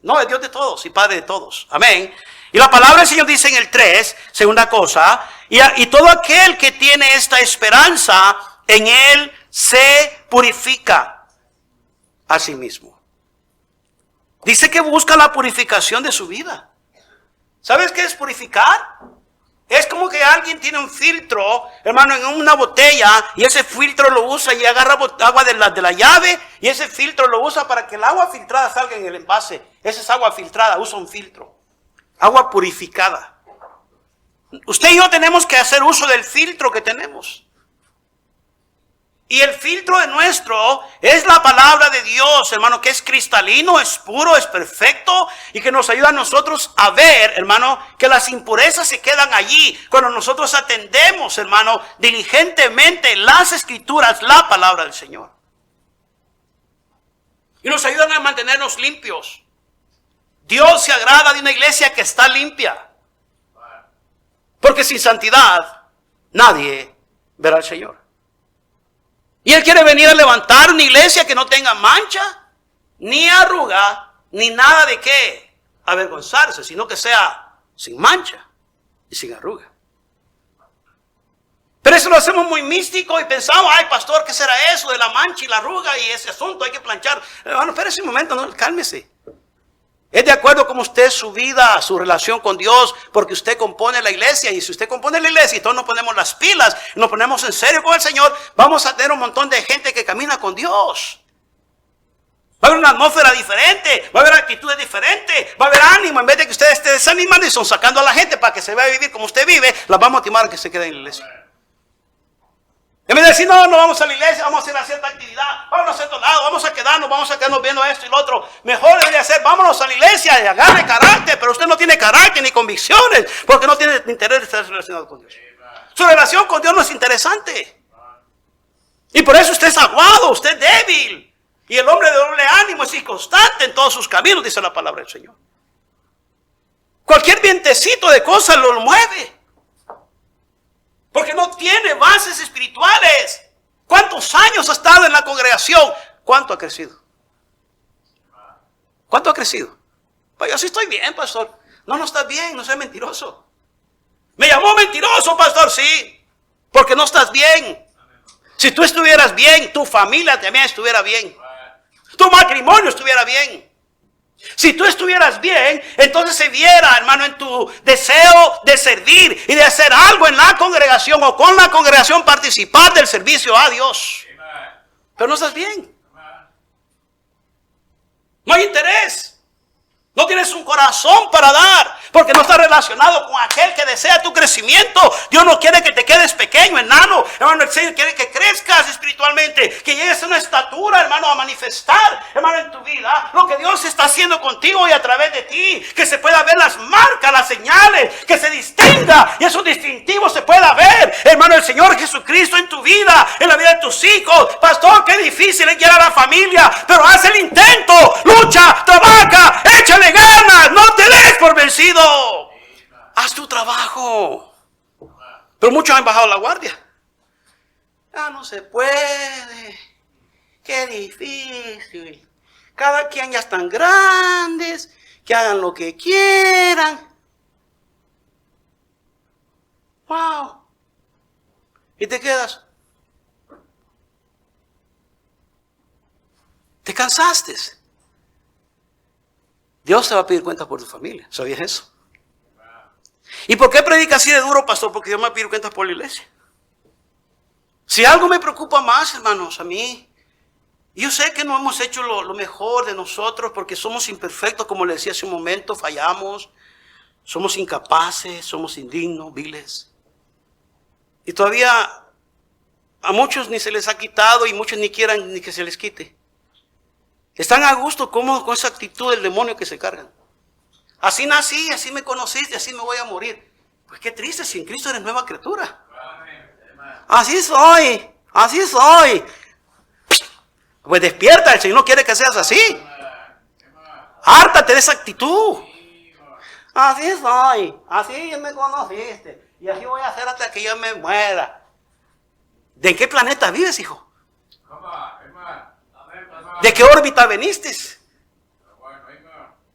No, es Dios de todos y Padre de todos. Amén. Y la palabra del Señor dice en el 3, segunda cosa, y todo aquel que tiene esta esperanza, en él se purifica a sí mismo. Dice que busca la purificación de su vida. ¿Sabes qué es purificar? Es como que alguien tiene un filtro, hermano, en una botella, y ese filtro lo usa y agarra agua de la llave, y ese filtro lo usa para que el agua filtrada salga en el envase. Esa es agua filtrada, usa un filtro. Agua purificada. Usted y yo tenemos que hacer uso del filtro que tenemos. Y el filtro de nuestro es la palabra de Dios, hermano, que es cristalino, es puro, es perfecto y que nos ayuda a nosotros a ver, hermano, que las impurezas se quedan allí cuando nosotros atendemos, hermano, diligentemente las escrituras, la palabra del Señor. Y nos ayudan a mantenernos limpios. Dios se agrada de una iglesia que está limpia. Porque sin santidad nadie verá al Señor. Y Él quiere venir a levantar una iglesia que no tenga mancha, ni arruga, ni nada de qué avergonzarse, sino que sea sin mancha y sin arruga. Pero eso lo hacemos muy místico y pensamos, ay pastor, ¿qué será eso de la mancha y la arruga y ese asunto? Hay que planchar. Hermano, espérese un momento, no, cálmese. Es de acuerdo con usted su vida, su relación con Dios, porque usted compone la iglesia. Y si usted compone la iglesia y todos nos ponemos las pilas, nos ponemos en serio con el Señor, vamos a tener un montón de gente que camina con Dios. Va a haber una atmósfera diferente, va a haber actitudes diferentes, va a haber ánimo. En vez de que usted esté desanimando y son sacando a la gente para que se vaya a vivir como usted vive, las vamos a motivar a que se queden en la iglesia. En vez de decir, no vamos a la iglesia, vamos a hacer cierta actividad, vamos a cierto lado, vamos a quedarnos viendo esto y lo otro. Mejor debería ser, vámonos a la iglesia y agarre carácter, pero usted no tiene carácter ni convicciones, porque no tiene interés de estar relacionado con Dios. Su relación con Dios no es interesante. Y por eso usted es aguado, usted es débil. Y el hombre de doble ánimo es inconstante en todos sus caminos, dice la palabra del Señor. Cualquier vientecito de cosas lo mueve. Porque no tiene bases espirituales. ¿Cuántos años ha estado en la congregación? ¿Cuánto ha crecido? ¿Cuánto ha crecido? Pues yo sí estoy bien, pastor. No estás bien, no seas mentiroso. ¿Me llamó mentiroso, pastor? Sí. Porque no estás bien. Si tú estuvieras bien, tu familia también estuviera bien. Tu matrimonio estuviera bien. Si tú estuvieras bien, entonces se viera, hermano, en tu deseo de servir y de hacer algo en la congregación o con la congregación, participar del servicio a Dios. Pero no estás bien. No hay interés. No tienes un corazón para dar, porque no estás relacionado con aquel que desea tu crecimiento. Dios no quiere que te quedes pequeño, enano. Hermano, el Señor quiere que crezcas espiritualmente, que llegues a una estatura, hermano, a manifestar, hermano, en tu vida lo que Dios está haciendo contigo y a través de ti. Que se pueda ver las marcas, las señales, que se distinga y esos distintivos se pueda ver, hermano, el Señor Jesucristo en tu vida, en la vida de tus hijos. Pastor, qué difícil es guiar a la familia, pero haz el intento, lucha, trabaja, échale ganas, no te des por vencido. Haz tu trabajo. Pero muchos han bajado la guardia. Ah, no se puede. Qué difícil. Cada quien ya están grandes, que hagan lo que quieran. Wow. Y te quedas. Te cansaste. Dios te va a pedir cuentas por tu familia. ¿Sabías eso? ¿Y por qué predica así de duro, pastor? Porque Dios me va a pedir cuentas por la iglesia. Si algo me preocupa más, hermanos, a mí, yo sé que no hemos hecho lo mejor de nosotros porque somos imperfectos, como le decía hace un momento, fallamos, somos incapaces, somos indignos, viles. Y todavía a muchos ni se les ha quitado y muchos ni quieran ni que se les quite. Están a gusto, cómodos con esa actitud del demonio que se cargan. Así nací, así me conociste, así me voy a morir. Pues qué triste, si en Cristo eres nueva criatura. Así soy, así soy. Pues despierta, el Señor no quiere que seas así. Hártate de esa actitud. Así soy, así me conociste. Y así voy a hacer hasta que yo me muera. ¿De qué planeta vives, hijo? ¿De qué órbita veniste?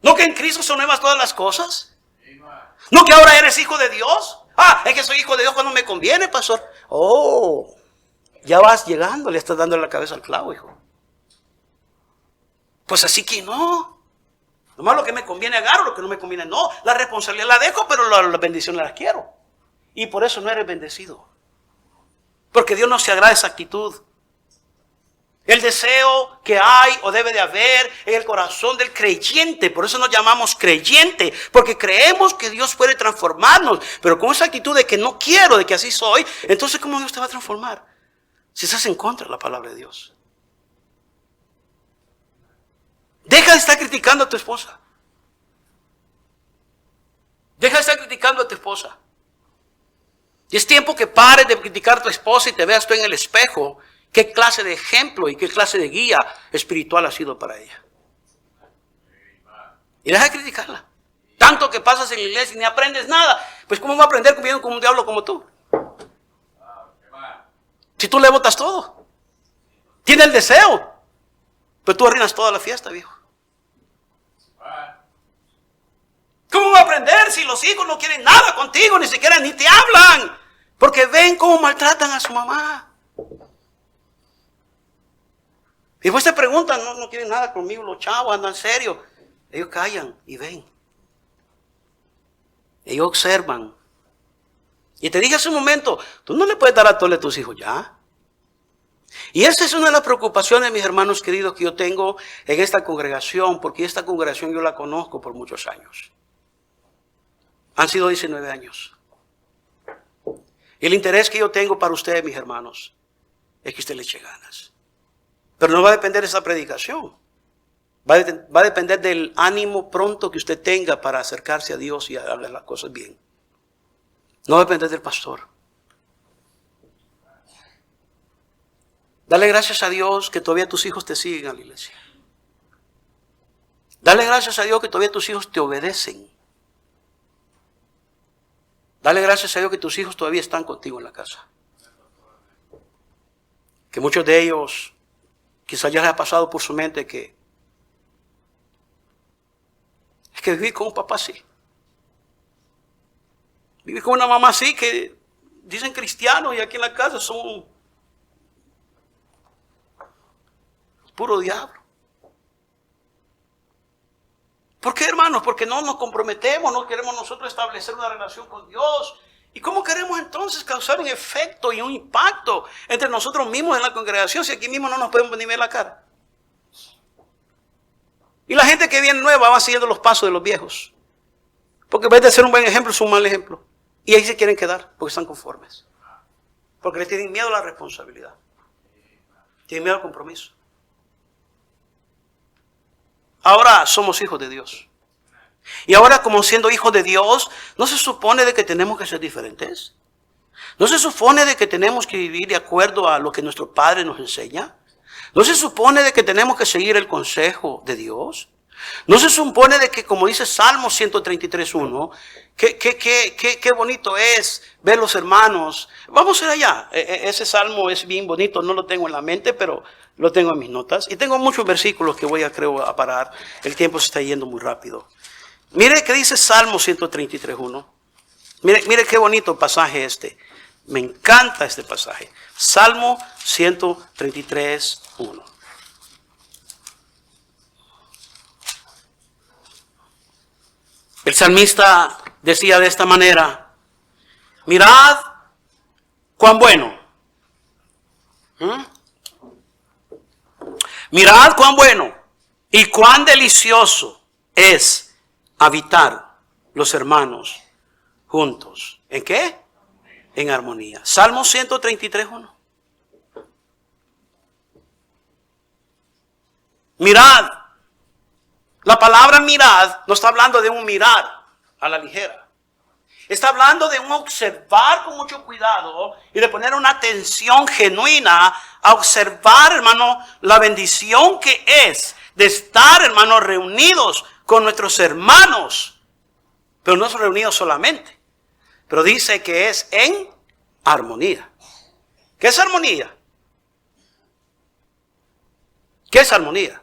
¿No que en Cristo son nuevas todas las cosas? ¿No que ahora eres hijo de Dios? Ah, es que soy hijo de Dios cuando me conviene, pastor. Oh, ya vas llegando, le estás dando la cabeza al clavo, hijo. Pues así que no. Nomás lo que me conviene agarro, lo que no me conviene no. La responsabilidad la dejo, pero la bendición las quiero. Y por eso no eres bendecido. Porque Dios no se agrada de esa actitud. El deseo que hay o debe de haber en el corazón del creyente. Por eso nos llamamos creyente. Porque creemos que Dios puede transformarnos. Pero con esa actitud de que no quiero, de que así soy. Entonces, ¿cómo Dios te va a transformar? Si estás en contra de la palabra de Dios. Deja de estar criticando a tu esposa. Deja de estar criticando a tu esposa. Y es tiempo que pares de criticar a tu esposa y te veas tú en el espejo. ¿Qué clase de ejemplo y qué clase de guía espiritual ha sido para ella? Y deja de criticarla. Tanto que pasas en la iglesia y ni aprendes nada. Pues ¿cómo va a aprender conviviendo con un diablo como tú? Si tú le botas todo. Tiene el deseo. Pero tú arruinas toda la fiesta, viejo. ¿Cómo va a aprender si los hijos no quieren nada contigo? Ni siquiera ni te hablan. Porque ven cómo maltratan a su mamá. Y después te preguntan, no quieren nada conmigo, los chavos andan serios. Ellos callan y ven. Ellos observan. Y te dije hace un momento, tú no le puedes dar a todos tus hijos ya. Y esa es una de las preocupaciones, mis hermanos queridos, que yo tengo en esta congregación, porque esta congregación yo la conozco por muchos años. Han sido 19 años. Y el interés que yo tengo para ustedes, mis hermanos, es que usted le eche ganas. Pero no va a depender de esa predicación. Va a depender del ánimo pronto que usted tenga para acercarse a Dios y a hacer las cosas bien. No va a depender del pastor. Dale gracias a Dios que todavía tus hijos te siguen a la iglesia. Dale gracias a Dios que todavía tus hijos te obedecen. Dale gracias a Dios que tus hijos todavía están contigo en la casa. Que muchos de ellos quizás ya les ha pasado por su mente que es que vivir con un papá así. Vivir con una mamá así que dicen cristianos y aquí en la casa son puro diablo. ¿Por qué, hermanos? Porque no nos comprometemos, no queremos nosotros establecer una relación con Dios. ¿Y cómo queremos entonces causar un efecto y un impacto entre nosotros mismos en la congregación si aquí mismo no nos podemos ni ver la cara? Y la gente que viene nueva va siguiendo los pasos de los viejos. Porque en vez de ser un buen ejemplo, es un mal ejemplo. Y ahí se quieren quedar porque están conformes. Porque les tienen miedo a la responsabilidad. Tienen miedo al compromiso. Ahora somos hijos de Dios. Y ahora, como siendo hijos de Dios, ¿no se supone de que tenemos que ser diferentes? ¿No se supone de que tenemos que vivir de acuerdo a lo que nuestro Padre nos enseña? ¿No se supone de que tenemos que seguir el consejo de Dios? No se supone de que, como dice Salmo 133:1, qué bonito es ver los hermanos. Vamos a ir allá. Ese salmo es bien bonito, no lo tengo en la mente, pero lo tengo en mis notas. Y tengo muchos versículos que voy a parar. El tiempo se está yendo muy rápido. Mire qué dice Salmo 133:1. Mire qué bonito pasaje este. Me encanta este pasaje. Salmo 133:1. El salmista decía de esta manera: mirad cuán bueno. Mirad cuán bueno y cuán delicioso es habitar los hermanos juntos. ¿En qué? En armonía. Salmo 133:1. Mirad. La palabra mirad no está hablando de un mirar a la ligera. Está hablando de un observar con mucho cuidado y de poner una atención genuina a observar, hermano, la bendición que es de estar, hermano, reunidos con nuestros hermanos. Pero no son reunidos solamente. Pero dice que es en armonía. ¿Qué es armonía? ¿Qué es armonía?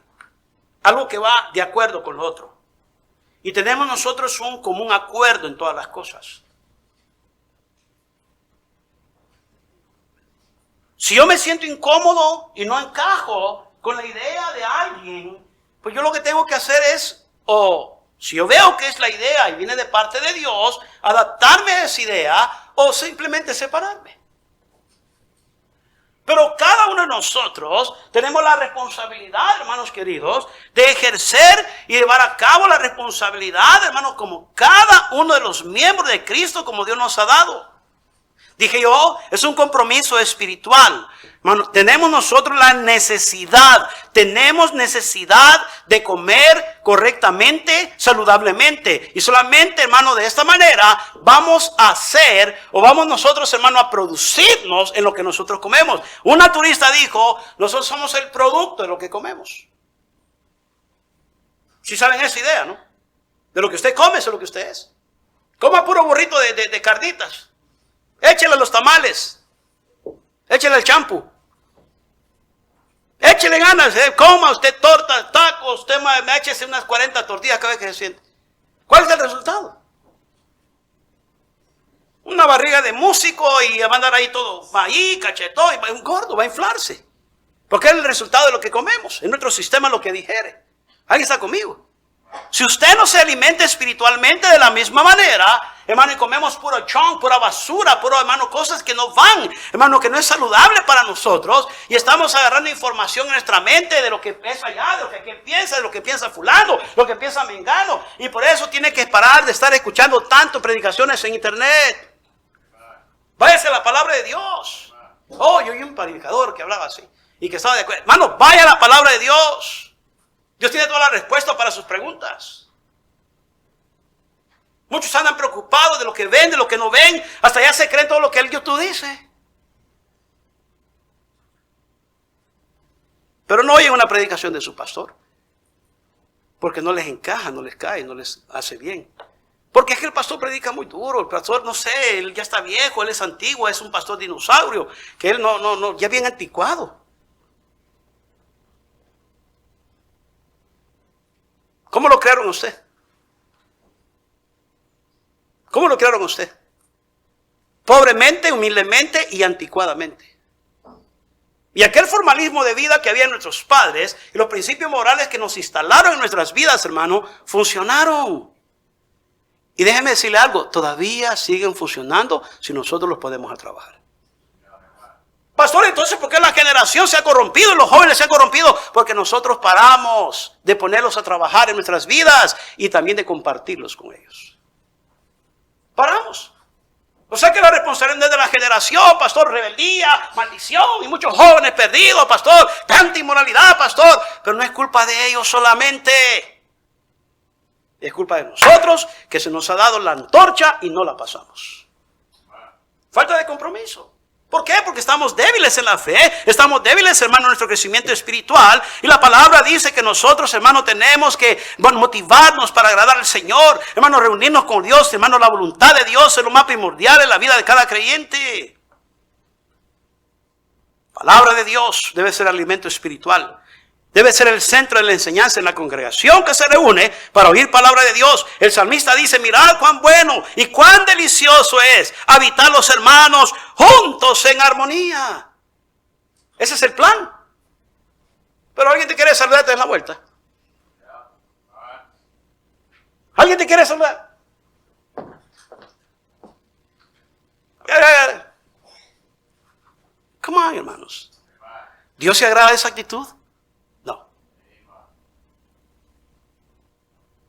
Algo que va de acuerdo con lo otro. Y tenemos nosotros un común acuerdo en todas las cosas. Si yo me siento incómodo y no encajo con la idea de alguien, pues yo lo que tengo que hacer es, si yo veo que es la idea y viene de parte de Dios, adaptarme a esa idea o simplemente separarme. Pero cada uno de nosotros tenemos la responsabilidad, hermanos queridos, de ejercer y llevar a cabo la responsabilidad, hermanos, como cada uno de los miembros de Cristo, como Dios nos ha dado. Dije yo, es un compromiso espiritual. Hermano, tenemos nosotros la necesidad, de comer correctamente, saludablemente. Y solamente, hermano, de esta manera vamos a hacer, o vamos nosotros, hermano, a producirnos en lo que nosotros comemos. Un naturista dijo, nosotros somos el producto de lo que comemos. ¿Sí saben esa idea, no? De lo que usted come, eso es lo que usted es. Coma puro burrito de carnitas. Échele los tamales. Échele el champú. Échele ganas. Coma usted tortas, tacos. Usted me échese unas 40 tortillas cada vez que se siente. ¿Cuál es el resultado? Una barriga de músico y va a andar ahí todo ahí, cachetón, y un gordo, va a inflarse. Porque es el resultado de lo que comemos. En nuestro sistema lo que digiere. ¿Alguien está conmigo? Si usted no se alimenta espiritualmente de la misma manera, hermano, y comemos puro chon, pura basura, puro, hermano, cosas que no van, hermano, que no es saludable para nosotros, y estamos agarrando información en nuestra mente de lo que piensa allá, de lo que piensa, de lo que piensa fulano, lo que piensa mengano, y por eso tiene que parar de estar escuchando tanto predicaciones en internet. Váyase a la palabra de Dios. Yo oí un predicador que hablaba así, y que estaba de acuerdo. Hermano, vaya a la palabra de Dios. Dios tiene toda la respuesta para sus preguntas. Muchos andan preocupados de lo que ven, de lo que no ven. Hasta ya se creen todo lo que el YouTube dice. Pero no oyen una predicación de su pastor. Porque no les encaja, no les cae, no les hace bien. Porque es que el pastor predica muy duro. El pastor, no sé, él ya está viejo, él es antiguo, es un pastor dinosaurio. Que él ya bien anticuado. ¿Cómo lo crearon usted? ¿Cómo lo crearon usted? Pobremente, humildemente y anticuadamente. Y aquel formalismo de vida que había en nuestros padres y los principios morales que nos instalaron en nuestras vidas, hermano, funcionaron. Y déjeme decirle algo, todavía siguen funcionando si nosotros los podemos trabajar. Pastor, entonces, ¿por qué la generación se ha corrompido y los jóvenes se han corrompido? Porque nosotros paramos de ponerlos a trabajar en nuestras vidas y también de compartirlos con ellos. Paramos. O sea que la responsabilidad de la generación, pastor, rebeldía, maldición y muchos jóvenes perdidos, pastor, tanta inmoralidad, pastor. Pero no es culpa de ellos solamente. Es culpa de nosotros que se nos ha dado la antorcha y no la pasamos. Falta de compromiso. ¿Por qué? Porque estamos débiles en la fe, estamos débiles, hermano, en nuestro crecimiento espiritual. Y la palabra dice que nosotros, hermano, tenemos que motivarnos para agradar al Señor. Hermano, reunirnos con Dios, hermano, la voluntad de Dios es lo más primordial en la vida de cada creyente. Palabra de Dios debe ser alimento espiritual. Debe ser el centro de la enseñanza en la congregación que se reúne para oír palabra de Dios. El salmista dice, mirad cuán bueno y cuán delicioso es habitar los hermanos juntos en armonía. Ese es el plan. Pero alguien te quiere saludarte en la vuelta. ¿Alguien te quiere saludar? Come on, hermanos. ¿Dios se agrada de esa actitud?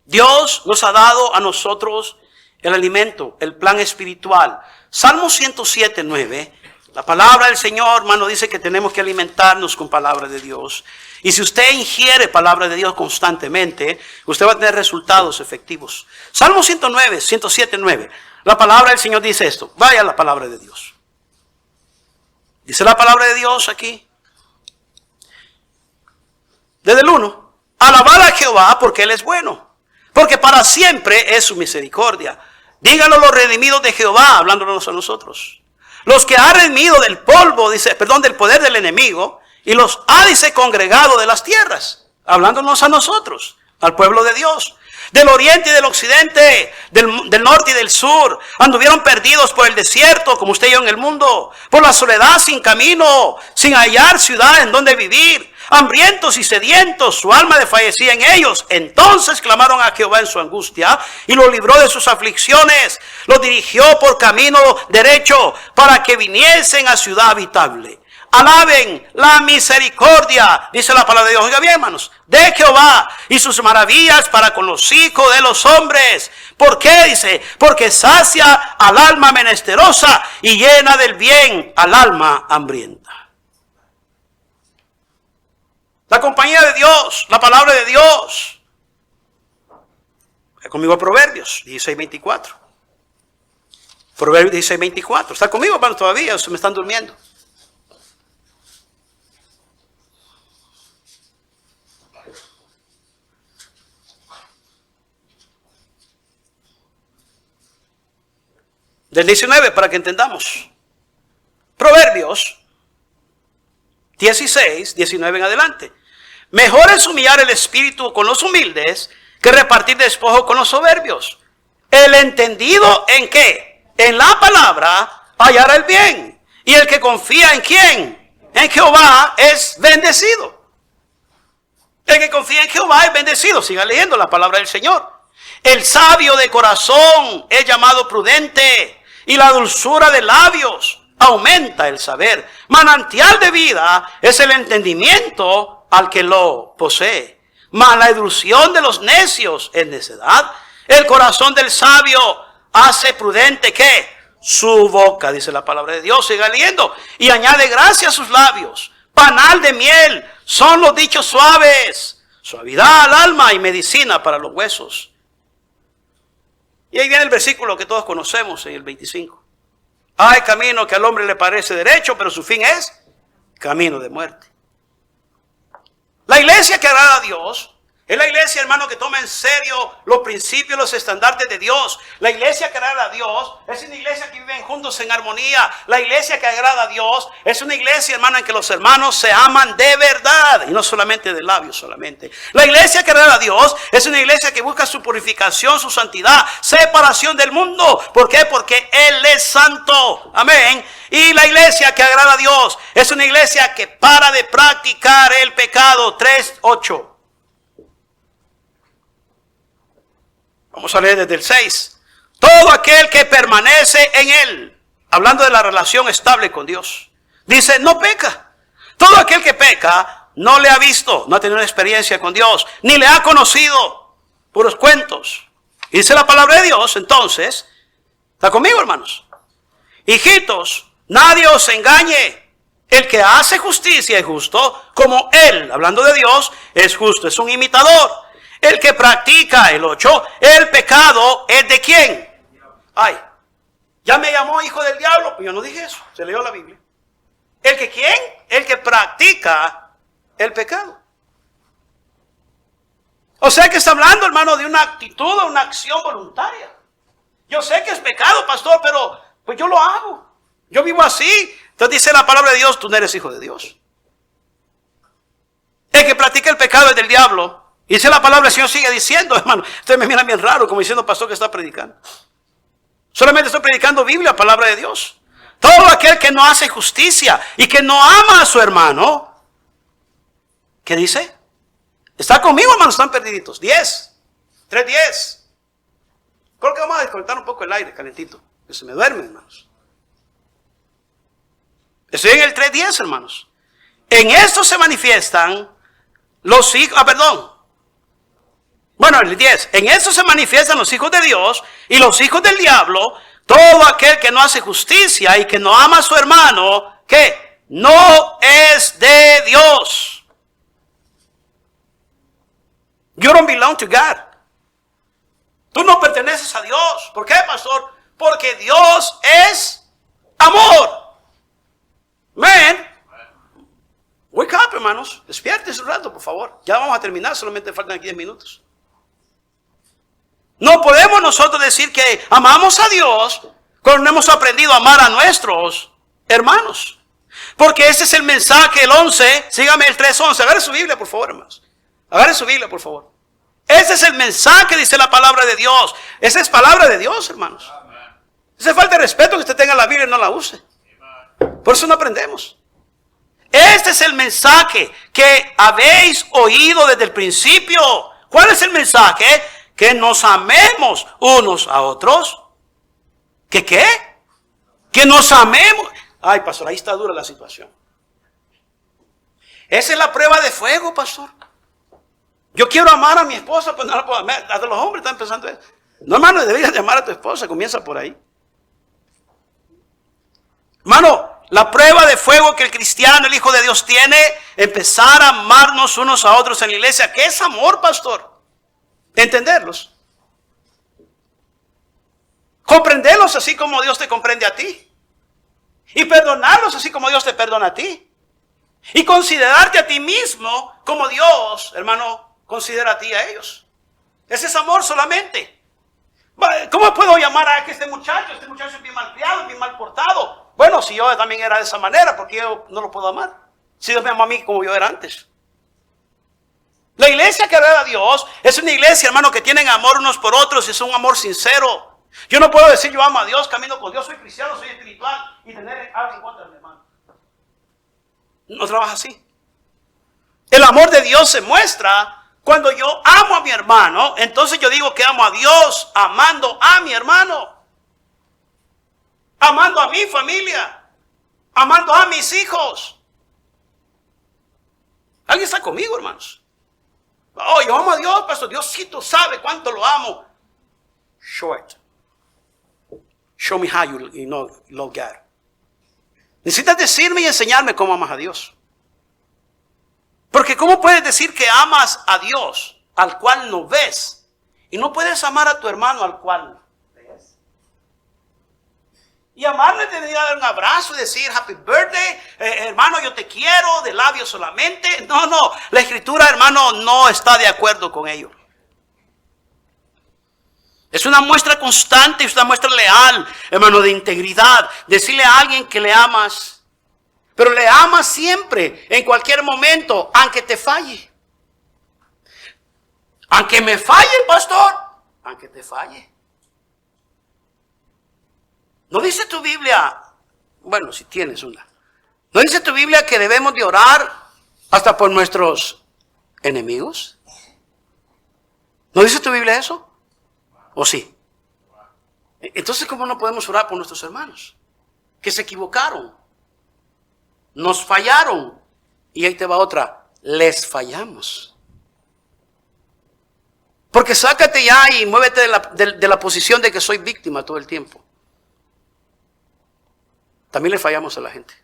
Dios nos ha dado a nosotros el alimento, el plan espiritual. Salmo 107, 9. La palabra del Señor, hermano, dice que tenemos que alimentarnos con palabra de Dios. Y si usted ingiere palabra de Dios constantemente, usted va a tener resultados efectivos. Salmo 107, 9. La palabra del Señor dice esto. Vaya a la palabra de Dios. Dice la palabra de Dios aquí. Desde el 1. Alabad a Jehová porque Él es bueno, porque para siempre es su misericordia. Díganlo los redimidos de Jehová, hablándonos a nosotros. Los que ha redimido del polvo, del poder del enemigo, y los ha, congregado de las tierras, hablándonos a nosotros, al pueblo de Dios. Del oriente y del occidente, del norte y del sur, anduvieron perdidos por el desierto, como usted y yo en el mundo, por la soledad sin camino, sin hallar ciudad en donde vivir. Hambrientos y sedientos, su alma desfallecía en ellos. Entonces clamaron a Jehová en su angustia y los libró de sus aflicciones. Los dirigió por camino derecho para que viniesen a ciudad habitable. Alaben la misericordia, dice la palabra de Dios. Oiga bien, hermanos, de Jehová y sus maravillas para con los hijos de los hombres. ¿Por qué? Dice, porque sacia al alma menesterosa y llena del bien al alma hambrienta. La compañía de Dios, la palabra de Dios. Está conmigo a Proverbios 16:24. Proverbios 16:24. ¿Está conmigo, hermano, todavía? ¿O se me están durmiendo? Del 19, para que entendamos. Proverbios 16, 19 en adelante. Mejor es humillar el espíritu con los humildes que repartir despojo con los soberbios. El entendido ¿en qué? En la palabra hallará el bien. Y el que confía ¿en quién? En Jehová es bendecido. El que confía en Jehová es bendecido. Siga leyendo la palabra del Señor. El sabio de corazón es llamado prudente, y la dulzura de labios aumenta el saber. Manantial de vida es el entendimiento al que lo posee. Mas la ilusión de los necios es necedad. El corazón del sabio hace prudente ¿qué? Su boca, dice la palabra de Dios. Siga leyendo. Y añade gracia a sus labios. Panal de miel son los dichos suaves. Suavidad al alma y medicina para los huesos. Y ahí viene el versículo que todos conocemos en el 25. Hay camino que al hombre le parece derecho, pero su fin es camino de muerte. La iglesia que agrada a Dios es la iglesia, hermano, que toma en serio los principios, los estandartes de Dios. La iglesia que agrada a Dios es una iglesia que viven juntos en armonía. La iglesia que agrada a Dios es una iglesia, hermano, en que los hermanos se aman de verdad y no solamente de labios solamente. La iglesia que agrada a Dios es una iglesia que busca su purificación, su santidad, separación del mundo. ¿Por qué? Porque Él es santo. Amén. Y la iglesia que agrada a Dios es una iglesia que para de practicar el pecado. 3:8. Vamos a leer desde el 6. Todo aquel que permanece en Él, hablando de la relación estable con Dios, dice, no peca. Todo aquel que peca no le ha visto, no ha tenido una experiencia con Dios, ni le ha conocido. Puros cuentos. Y dice la palabra de Dios, entonces, ¿está conmigo, hermanos? Hijitos, nadie os engañe. El que hace justicia es justo, como Él, hablando de Dios, es justo. Es un imitador. El que practica, el 8, el pecado es de quién. Ay, ya me llamó hijo del diablo. Pues yo no dije eso, se leyó la Biblia. ¿El que quién? El que practica el pecado. O sea que está hablando, hermano, de una actitud o una acción voluntaria. Yo sé que es pecado, pastor, pero pues yo lo hago. Yo vivo así. Entonces dice la palabra de Dios, tú no eres hijo de Dios. El que practica el pecado es del diablo. Y dice la palabra, el Señor sigue diciendo, hermano. Ustedes me miran bien raro, como diciendo, pastor, que está predicando. Solamente estoy predicando Biblia, palabra de Dios. Todo aquel que no hace justicia y que no ama a su hermano, ¿qué dice? Está conmigo, hermanos, están perdiditos. 10, 3:10. Creo que vamos a desconectar un poco el aire calentito, que se me duerme, hermanos. Estoy en el 3:10, hermanos. En esto se manifiestan los hijos, Bueno, el 10. En eso se manifiestan los hijos de Dios y los hijos del diablo. Todo aquel que no hace justicia y que no ama a su hermano, ¿qué? No es de Dios. You don't belong to God. Tú no perteneces a Dios. ¿Por qué, pastor? Porque Dios es amor. Man. Wake up, hermanos. Despiértese un rato, por favor. Ya vamos a terminar, solamente faltan aquí 10 minutos. No podemos nosotros decir que amamos a Dios cuando no hemos aprendido a amar a nuestros hermanos. Porque ese es el mensaje, el 11. Sígame el 3:11. Agarre su Biblia, por favor, hermanos. Agarre su Biblia, por favor. Ese es el mensaje, dice la palabra de Dios. Esa es palabra de Dios, hermanos. Esa falta de respeto que usted tenga la Biblia y no la use. Por eso no aprendemos. Este es el mensaje que habéis oído desde el principio. ¿Cuál es el mensaje? Que nos amemos unos a otros. ¿Que qué? Que nos amemos. Ay, pastor, ahí está dura la situación. Esa es la prueba de fuego, pastor. Yo quiero amar a mi esposa, pues no la puedo amar. Hasta los hombres están pensando eso. No, hermano, deberías de amar a tu esposa. Comienza por ahí. Hermano, la prueba de fuego que el cristiano, el Hijo de Dios, tiene, empezar a amarnos unos a otros en la iglesia. ¿Qué es amor, pastor? Entenderlos. Comprenderlos así como Dios te comprende a ti. Y perdonarlos así como Dios te perdona a ti. Y considerarte a ti mismo como Dios, hermano, considera a ti y a ellos. Ese es amor solamente. ¿Cómo puedo llamar a que este muchacho es bien mal criado, bien mal portado? Bueno, si yo también era de esa manera, ¿por qué yo no lo puedo amar? Si Dios me ama a mí como yo era antes. La iglesia que agrada a Dios es una iglesia, hermano, que tienen amor unos por otros y es un amor sincero. Yo no puedo decir yo amo a Dios, camino con Dios, soy cristiano, soy espiritual y tener algo en contra de mi hermano. No trabaja así. El amor de Dios se muestra cuando yo amo a mi hermano. Entonces yo digo que amo a Dios amando a mi hermano, amando a mi familia, amando a mis hijos. ¿Alguien está conmigo, hermanos? Oh, yo amo a Dios, pastor. Diosito sabe cuánto lo amo. Short. Show me how you know love God. Necesitas decirme y enseñarme cómo amas a Dios. Porque ¿cómo puedes decir que amas a Dios al cual no ves? Y no puedes amar a tu hermano al cual ves. Y amarle te debería dar un abrazo y decir happy birthday, hermano, yo te quiero, de labios solamente. No, la escritura, hermano, no está de acuerdo con ello. Es una muestra constante, es una muestra leal, hermano, de integridad. Decirle a alguien que le amas, pero le amas siempre, en cualquier momento, aunque te falle. Aunque me falle, pastor, aunque te falle. ¿No dice tu Biblia? Bueno, si tienes una. ¿No dice tu Biblia que debemos de orar hasta por nuestros enemigos? ¿No dice tu Biblia eso? ¿O sí? Entonces, ¿cómo no podemos orar por nuestros hermanos? Que se equivocaron. Nos fallaron. Y ahí te va otra. Les fallamos. Porque sácate ya y muévete de la posición de que soy víctima todo el tiempo. También le fallamos a la gente.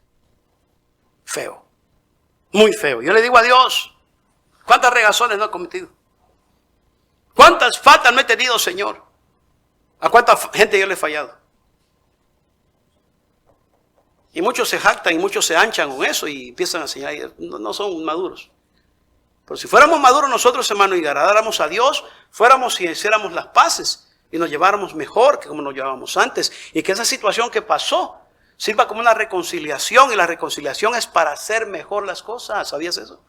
Feo. Muy feo. Yo le digo a Dios, ¿cuántas regazones no he cometido? ¿Cuántas faltas no he tenido, Señor? ¿A cuánta gente yo le he fallado? Y muchos se jactan y muchos se anchan con eso y empiezan a enseñar. No son maduros. Pero si fuéramos maduros nosotros, hermano, y agradáramos a Dios, fuéramos y hiciéramos las paces y nos lleváramos mejor que como nos llevábamos antes. Y que esa situación que pasó sirva como una reconciliación. Y la reconciliación es para hacer mejor las cosas. ¿Sabías eso?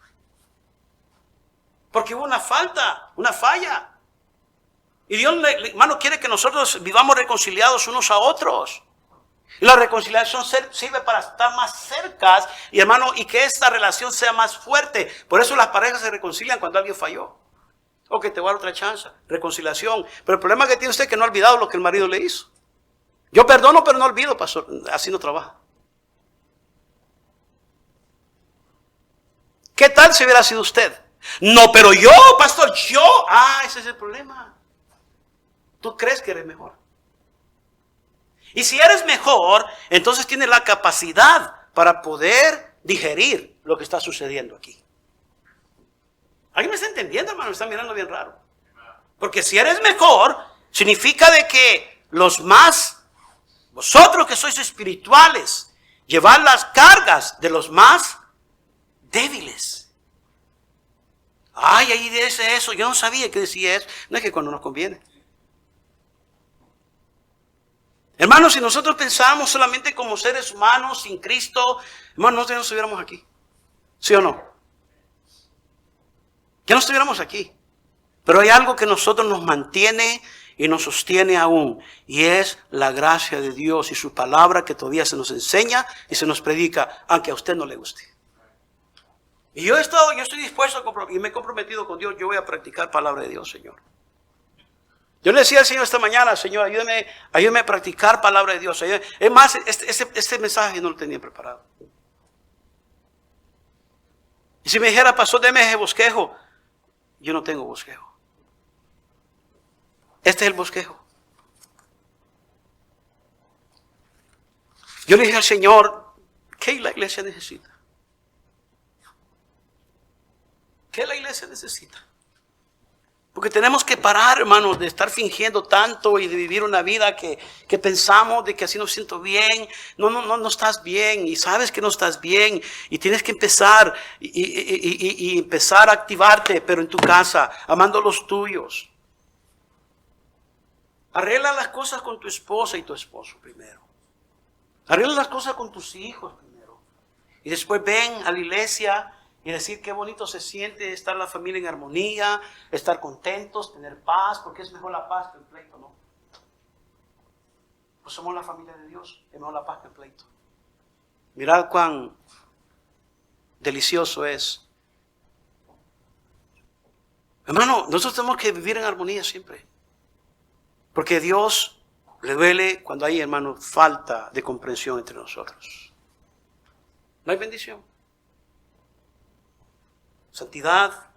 Porque hubo una falla. Y Dios, hermano, quiere que nosotros vivamos reconciliados unos a otros. Y la reconciliación sirve para estar más cerca, y hermano, y que esta relación sea más fuerte. Por eso las parejas se reconcilian cuando alguien falló. Ok, te voy a dar otra chance. Reconciliación. Pero el problema que tiene usted es que no ha olvidado lo que el marido le hizo. Yo perdono, pero no olvido, pastor. Así no trabaja. ¿Qué tal si hubiera sido usted? No, pero yo, pastor, yo. Ese es el problema. Tú crees que eres mejor. Y si eres mejor, entonces tienes la capacidad para poder digerir lo que está sucediendo aquí. ¿Alguien me está entendiendo, hermano? Me están mirando bien raro. Porque si eres mejor, significa de que vosotros que sois espirituales, llevad las cargas de los más débiles. Ahí dice eso. Yo no sabía que decía eso. No es que cuando nos conviene. Hermanos, si nosotros pensábamos solamente como seres humanos sin Cristo, hermanos, no estuviéramos aquí. ¿Sí o no? Ya no estuviéramos aquí. Pero hay algo que nosotros nos mantiene y nos sostiene aún. Y es la gracia de Dios y su palabra que todavía se nos enseña y se nos predica, aunque a usted no le guste. Y yo estoy dispuesto y me he comprometido con Dios. Yo voy a practicar palabra de Dios, Señor. Yo le decía al Señor esta mañana, Señor, ayúdame a practicar palabra de Dios. Es más, este mensaje no lo tenía preparado. Y si me dijera, pastor, deme ese bosquejo, yo no tengo bosquejo. Este es el bosquejo. Yo le dije al Señor, ¿qué la iglesia necesita? ¿Qué la iglesia necesita? Porque tenemos que parar, hermanos, de estar fingiendo tanto y de vivir una vida que pensamos de que así no siento bien. No estás bien y sabes que no estás bien y tienes que empezar y empezar a activarte, pero en tu casa, amando a los tuyos. Arregla las cosas con tu esposa y tu esposo primero. Arregla las cosas con tus hijos primero. Y después ven a la iglesia y decir qué bonito se siente estar la familia en armonía, estar contentos, tener paz, porque es mejor la paz que el pleito, ¿no? Pues somos la familia de Dios, es mejor la paz que el pleito. Mirad cuán delicioso es. Hermano, nosotros tenemos que vivir en armonía siempre. Porque a Dios le duele cuando hay, hermano, falta de comprensión entre nosotros. No hay bendición. Santidad,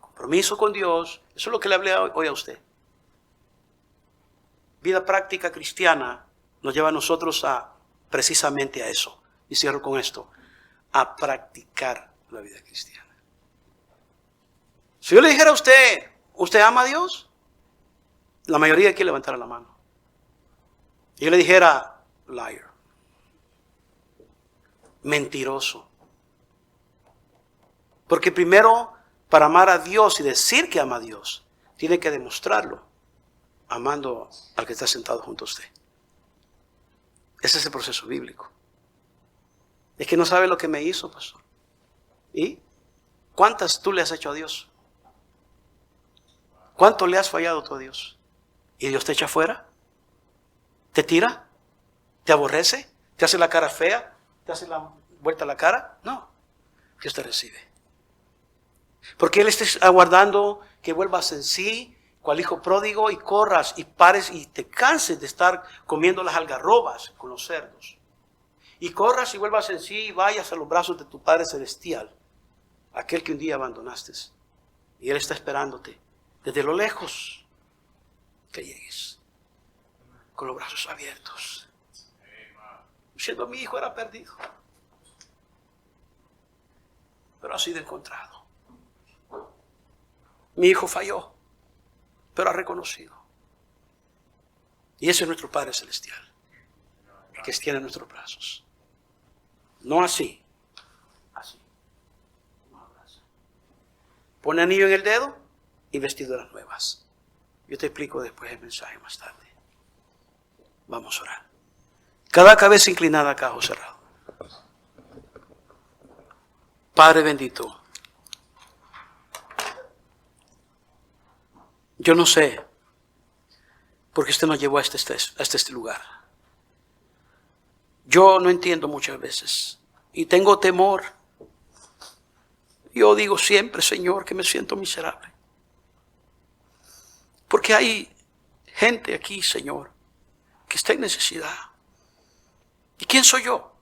compromiso con Dios, eso es lo que le hablé hoy a usted. Vida práctica cristiana nos lleva a nosotros precisamente a eso. Y cierro con esto, a practicar la vida cristiana. Si yo le dijera a usted, ¿usted ama a Dios? La mayoría aquí levantara la mano. Y yo le dijera, liar, mentiroso. Porque primero, para amar a Dios y decir que ama a Dios, tiene que demostrarlo, amando al que está sentado junto a usted. Ese es el proceso bíblico. Es que no sabe lo que me hizo, pastor. ¿Y cuántas tú le has hecho a Dios? ¿Cuánto le has fallado tú a Dios? ¿Y Dios te echa fuera? ¿Te tira? ¿Te aborrece? ¿Te hace la cara fea? ¿Te hace la vuelta a la cara? No. Dios te recibe. Porque Él está aguardando que vuelvas en sí, cual hijo pródigo, y corras y pares y te canses de estar comiendo las algarrobas con los cerdos. Y corras y vuelvas en sí y vayas a los brazos de tu Padre Celestial, aquel que un día abandonaste. Y Él está esperándote desde lo lejos que llegues, con los brazos abiertos. Siendo mi hijo era perdido, pero ha sido encontrado. Mi hijo falló, pero ha reconocido. Y ese es nuestro Padre Celestial, el que extiende nuestros brazos. No así. Así. No abraza. Pone anillo en el dedo y vestiduras nuevas. Yo te explico después el mensaje más tarde. Vamos a orar. Cada cabeza inclinada, acá, ojos cerrados. Padre bendito, yo no sé por qué usted nos llevó hasta este lugar. Yo no entiendo muchas veces y tengo temor. Yo digo siempre, Señor, que me siento miserable. Porque hay gente aquí, Señor, que está en necesidad. ¿Y quién soy yo?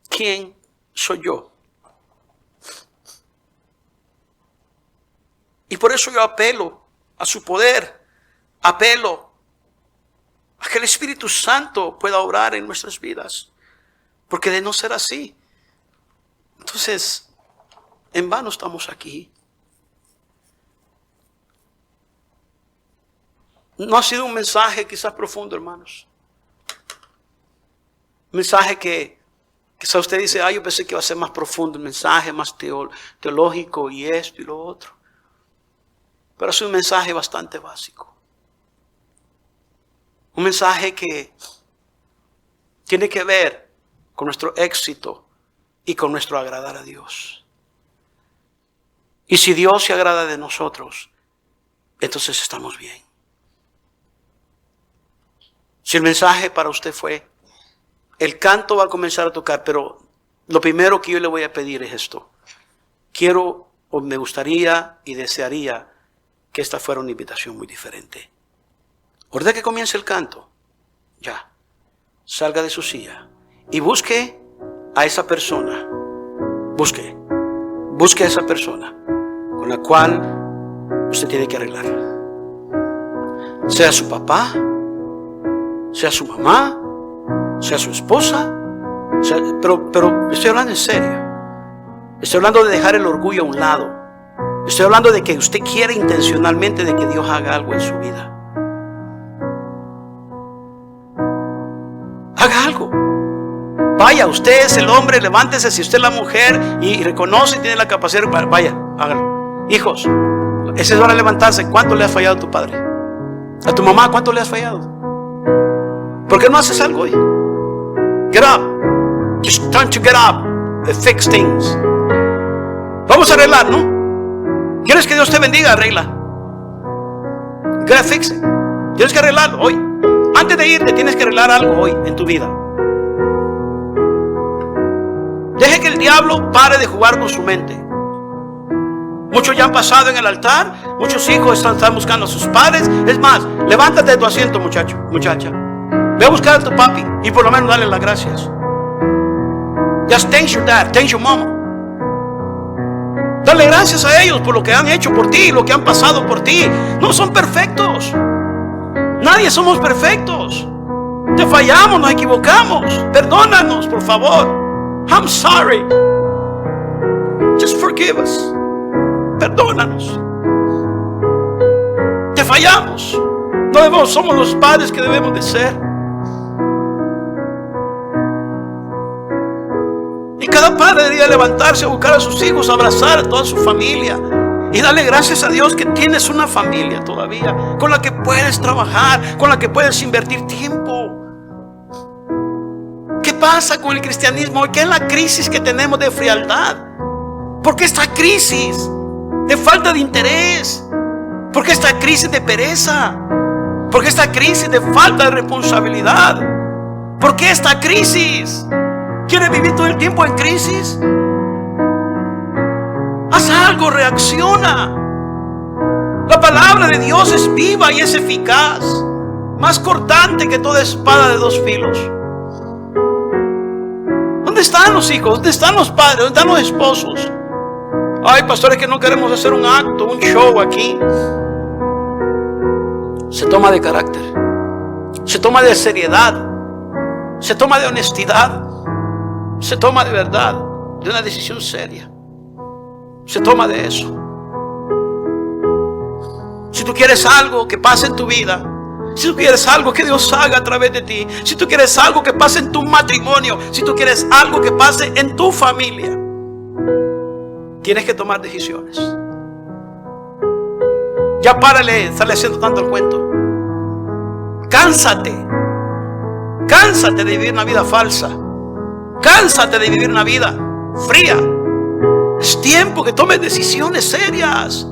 ¿Quién soy yo? Y por eso yo apelo a su poder, apelo a que el Espíritu Santo pueda obrar en nuestras vidas. Porque de no ser así, entonces en vano estamos aquí. No ha sido un mensaje quizás profundo, hermanos. Un mensaje que quizás usted dice, yo pensé que iba a ser más profundo, un mensaje más teológico y esto y lo otro. Pero es un mensaje bastante básico. Un mensaje que tiene que ver con nuestro éxito y con nuestro agradar a Dios. Y si Dios se agrada de nosotros, entonces estamos bien. Si el mensaje para usted fue, el canto va a comenzar a tocar, pero lo primero que yo le voy a pedir es esto. Quiero, o me gustaría y desearía que esta fuera una invitación muy diferente. Ahorita que comience el canto, ya, salga de su silla y busque a esa persona. Busque a esa persona con la cual usted tiene que arreglar. Sea su papá, sea su mamá, sea su esposa, pero estoy hablando en serio. Estoy hablando de dejar el orgullo a un lado. Estoy hablando de que usted quiere intencionalmente de que Dios haga algo en su vida. Haga algo. Vaya, usted es el hombre, levántese. Si usted es la mujer y reconoce y tiene la capacidad, vaya, hágalo. Hijos, esa es hora de levantarse. ¿Cuánto le has fallado a tu padre? ¿A tu mamá cuánto le has fallado? ¿Por qué no haces algo hoy? Get up. Just time to get up and fix things. Vamos a arreglar, ¿no? ¿Quieres que Dios te bendiga? Arregla. Gotta fix it. Tienes que arreglarlo hoy. Antes de irte tienes que arreglar algo hoy en tu vida. Deje que el diablo pare de jugar con su mente. Muchos ya han pasado en el altar. Muchos hijos están buscando a sus padres. Es más, levántate de tu asiento, muchacha. Ve a buscar a tu papi y por lo menos dale las gracias. Just thank your dad, thank your mama. Dale gracias a ellos por lo que han hecho por ti, lo que han pasado por ti. No son perfectos. Nadie somos perfectos. Te fallamos, nos equivocamos. Perdónanos, por favor. I'm sorry. Just forgive us. Perdónanos. Te fallamos. No somos los padres que debemos de ser. Y cada padre debería levantarse a buscar a sus hijos, abrazar a toda su familia y darle gracias a Dios que tienes una familia todavía con la que puedes trabajar, con la que puedes invertir tiempo. ¿Qué pasa con el cristianismo? ¿Qué es la crisis que tenemos de frialdad? ¿Por qué esta crisis de falta de interés? ¿Por qué esta crisis de pereza? ¿Por qué esta crisis de falta de responsabilidad? ¿Por qué esta crisis? ¿Quieres vivir todo el tiempo en crisis? Haz algo, reacciona. La palabra de Dios es viva y es eficaz, más cortante que toda espada de dos filos. ¿Dónde están los hijos? ¿Dónde están los padres? ¿Dónde están los esposos? Ay, pastores, que no queremos hacer un acto, un show aquí. Se toma de carácter, se toma de seriedad, se toma de honestidad, se toma de verdad, de una decisión seria. Se toma de eso. Si tú quieres algo que pase en tu vida, Si tú quieres algo que Dios haga a través de ti, si tú quieres algo que pase en tu matrimonio, si tú quieres algo que pase en tu familia, tienes que tomar decisiones. Ya párale, estarle haciendo tanto el cuento. Cánsate. Cánsate de vivir una vida falsa. Cánsate de vivir una vida fría. Es tiempo que tomes decisiones serias.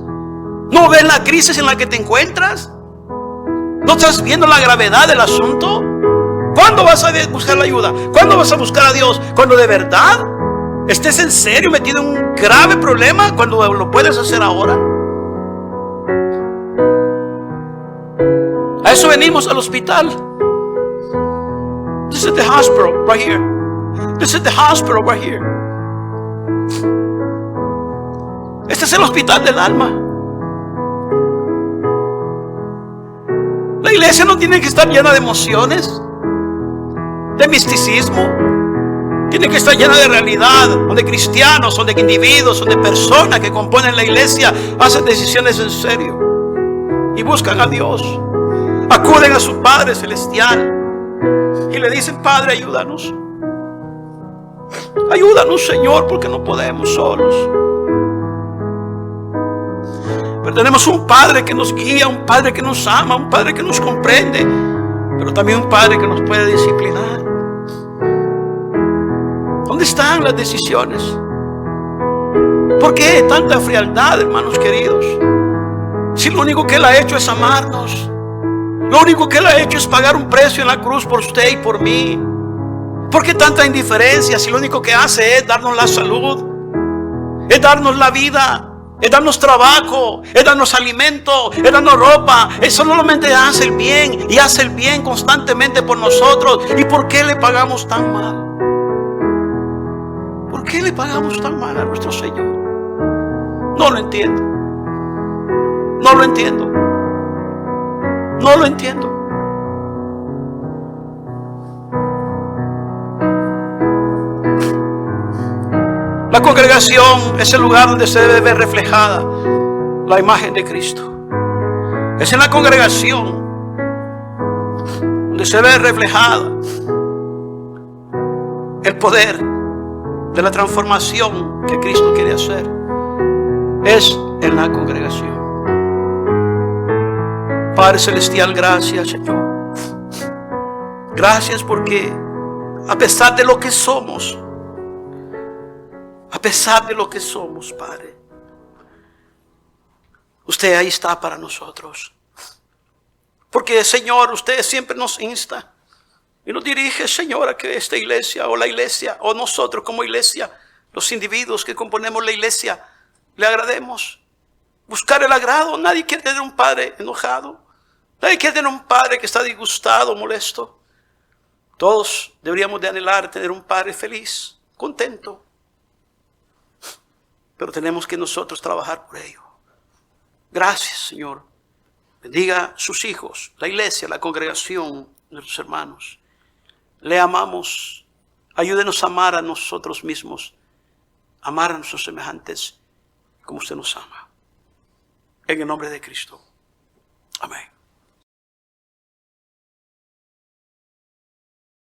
¿No ves la crisis en la que te encuentras? ¿No estás viendo la gravedad del asunto? ¿Cuándo vas a buscar la ayuda? ¿Cuándo vas a buscar a Dios? ¿Cuando de verdad estés en serio metido en un grave problema? ¿Cuando lo puedes hacer ahora? A eso venimos al hospital. This is the hospital right here. This is the hospital right here. Este es el hospital del alma. La iglesia no tiene que estar llena de emociones, de misticismo. Tiene que estar llena de realidad, donde cristianos, donde individuos, donde personas que componen la iglesia hacen decisiones en serio y buscan a Dios. Acuden a su Padre Celestial y le dicen: Padre, ayúdanos. Ayúdanos, Señor, porque no podemos solos. Pero tenemos un Padre que nos guía, un Padre que nos ama, un Padre que nos comprende, pero también un Padre que nos puede disciplinar. ¿Dónde están las decisiones? ¿Por qué tanta frialdad, hermanos queridos? Si lo único que Él ha hecho es amarnos. Lo único que Él ha hecho es pagar un precio en la cruz por usted y por mí. ¿Por qué tanta indiferencia si lo único que hace es darnos la salud? Es darnos la vida. Es darnos trabajo, es darnos alimento, es darnos ropa. Eso solamente hace el bien y hace el bien constantemente por nosotros. ¿Y por qué le pagamos tan mal? ¿Por qué le pagamos tan mal a nuestro Señor? No lo entiendo. No lo entiendo. No lo entiendo. La congregación es el lugar donde se debe ver reflejada la imagen de Cristo. Es en la congregación donde se ve reflejada el poder de la transformación que Cristo quiere hacer. Es en la congregación. Padre Celestial, gracias, Señor. Gracias porque a pesar de lo que somos, Padre, usted ahí está para nosotros. Porque, Señor, usted siempre nos insta y nos dirige, Señor, a que esta iglesia o la iglesia o nosotros como iglesia, los individuos que componemos la iglesia, le agrademos. Buscar el agrado. Nadie quiere tener un padre enojado. Nadie quiere tener un padre que está disgustado, molesto. Todos deberíamos de anhelar tener un padre feliz, contento. Pero tenemos que nosotros trabajar por ello. Gracias, Señor. Bendiga sus hijos, la iglesia, la congregación, nuestros hermanos. Le amamos. Ayúdenos a amar a nosotros mismos. Amar a nuestros semejantes como usted nos ama. En el nombre de Cristo. Amén.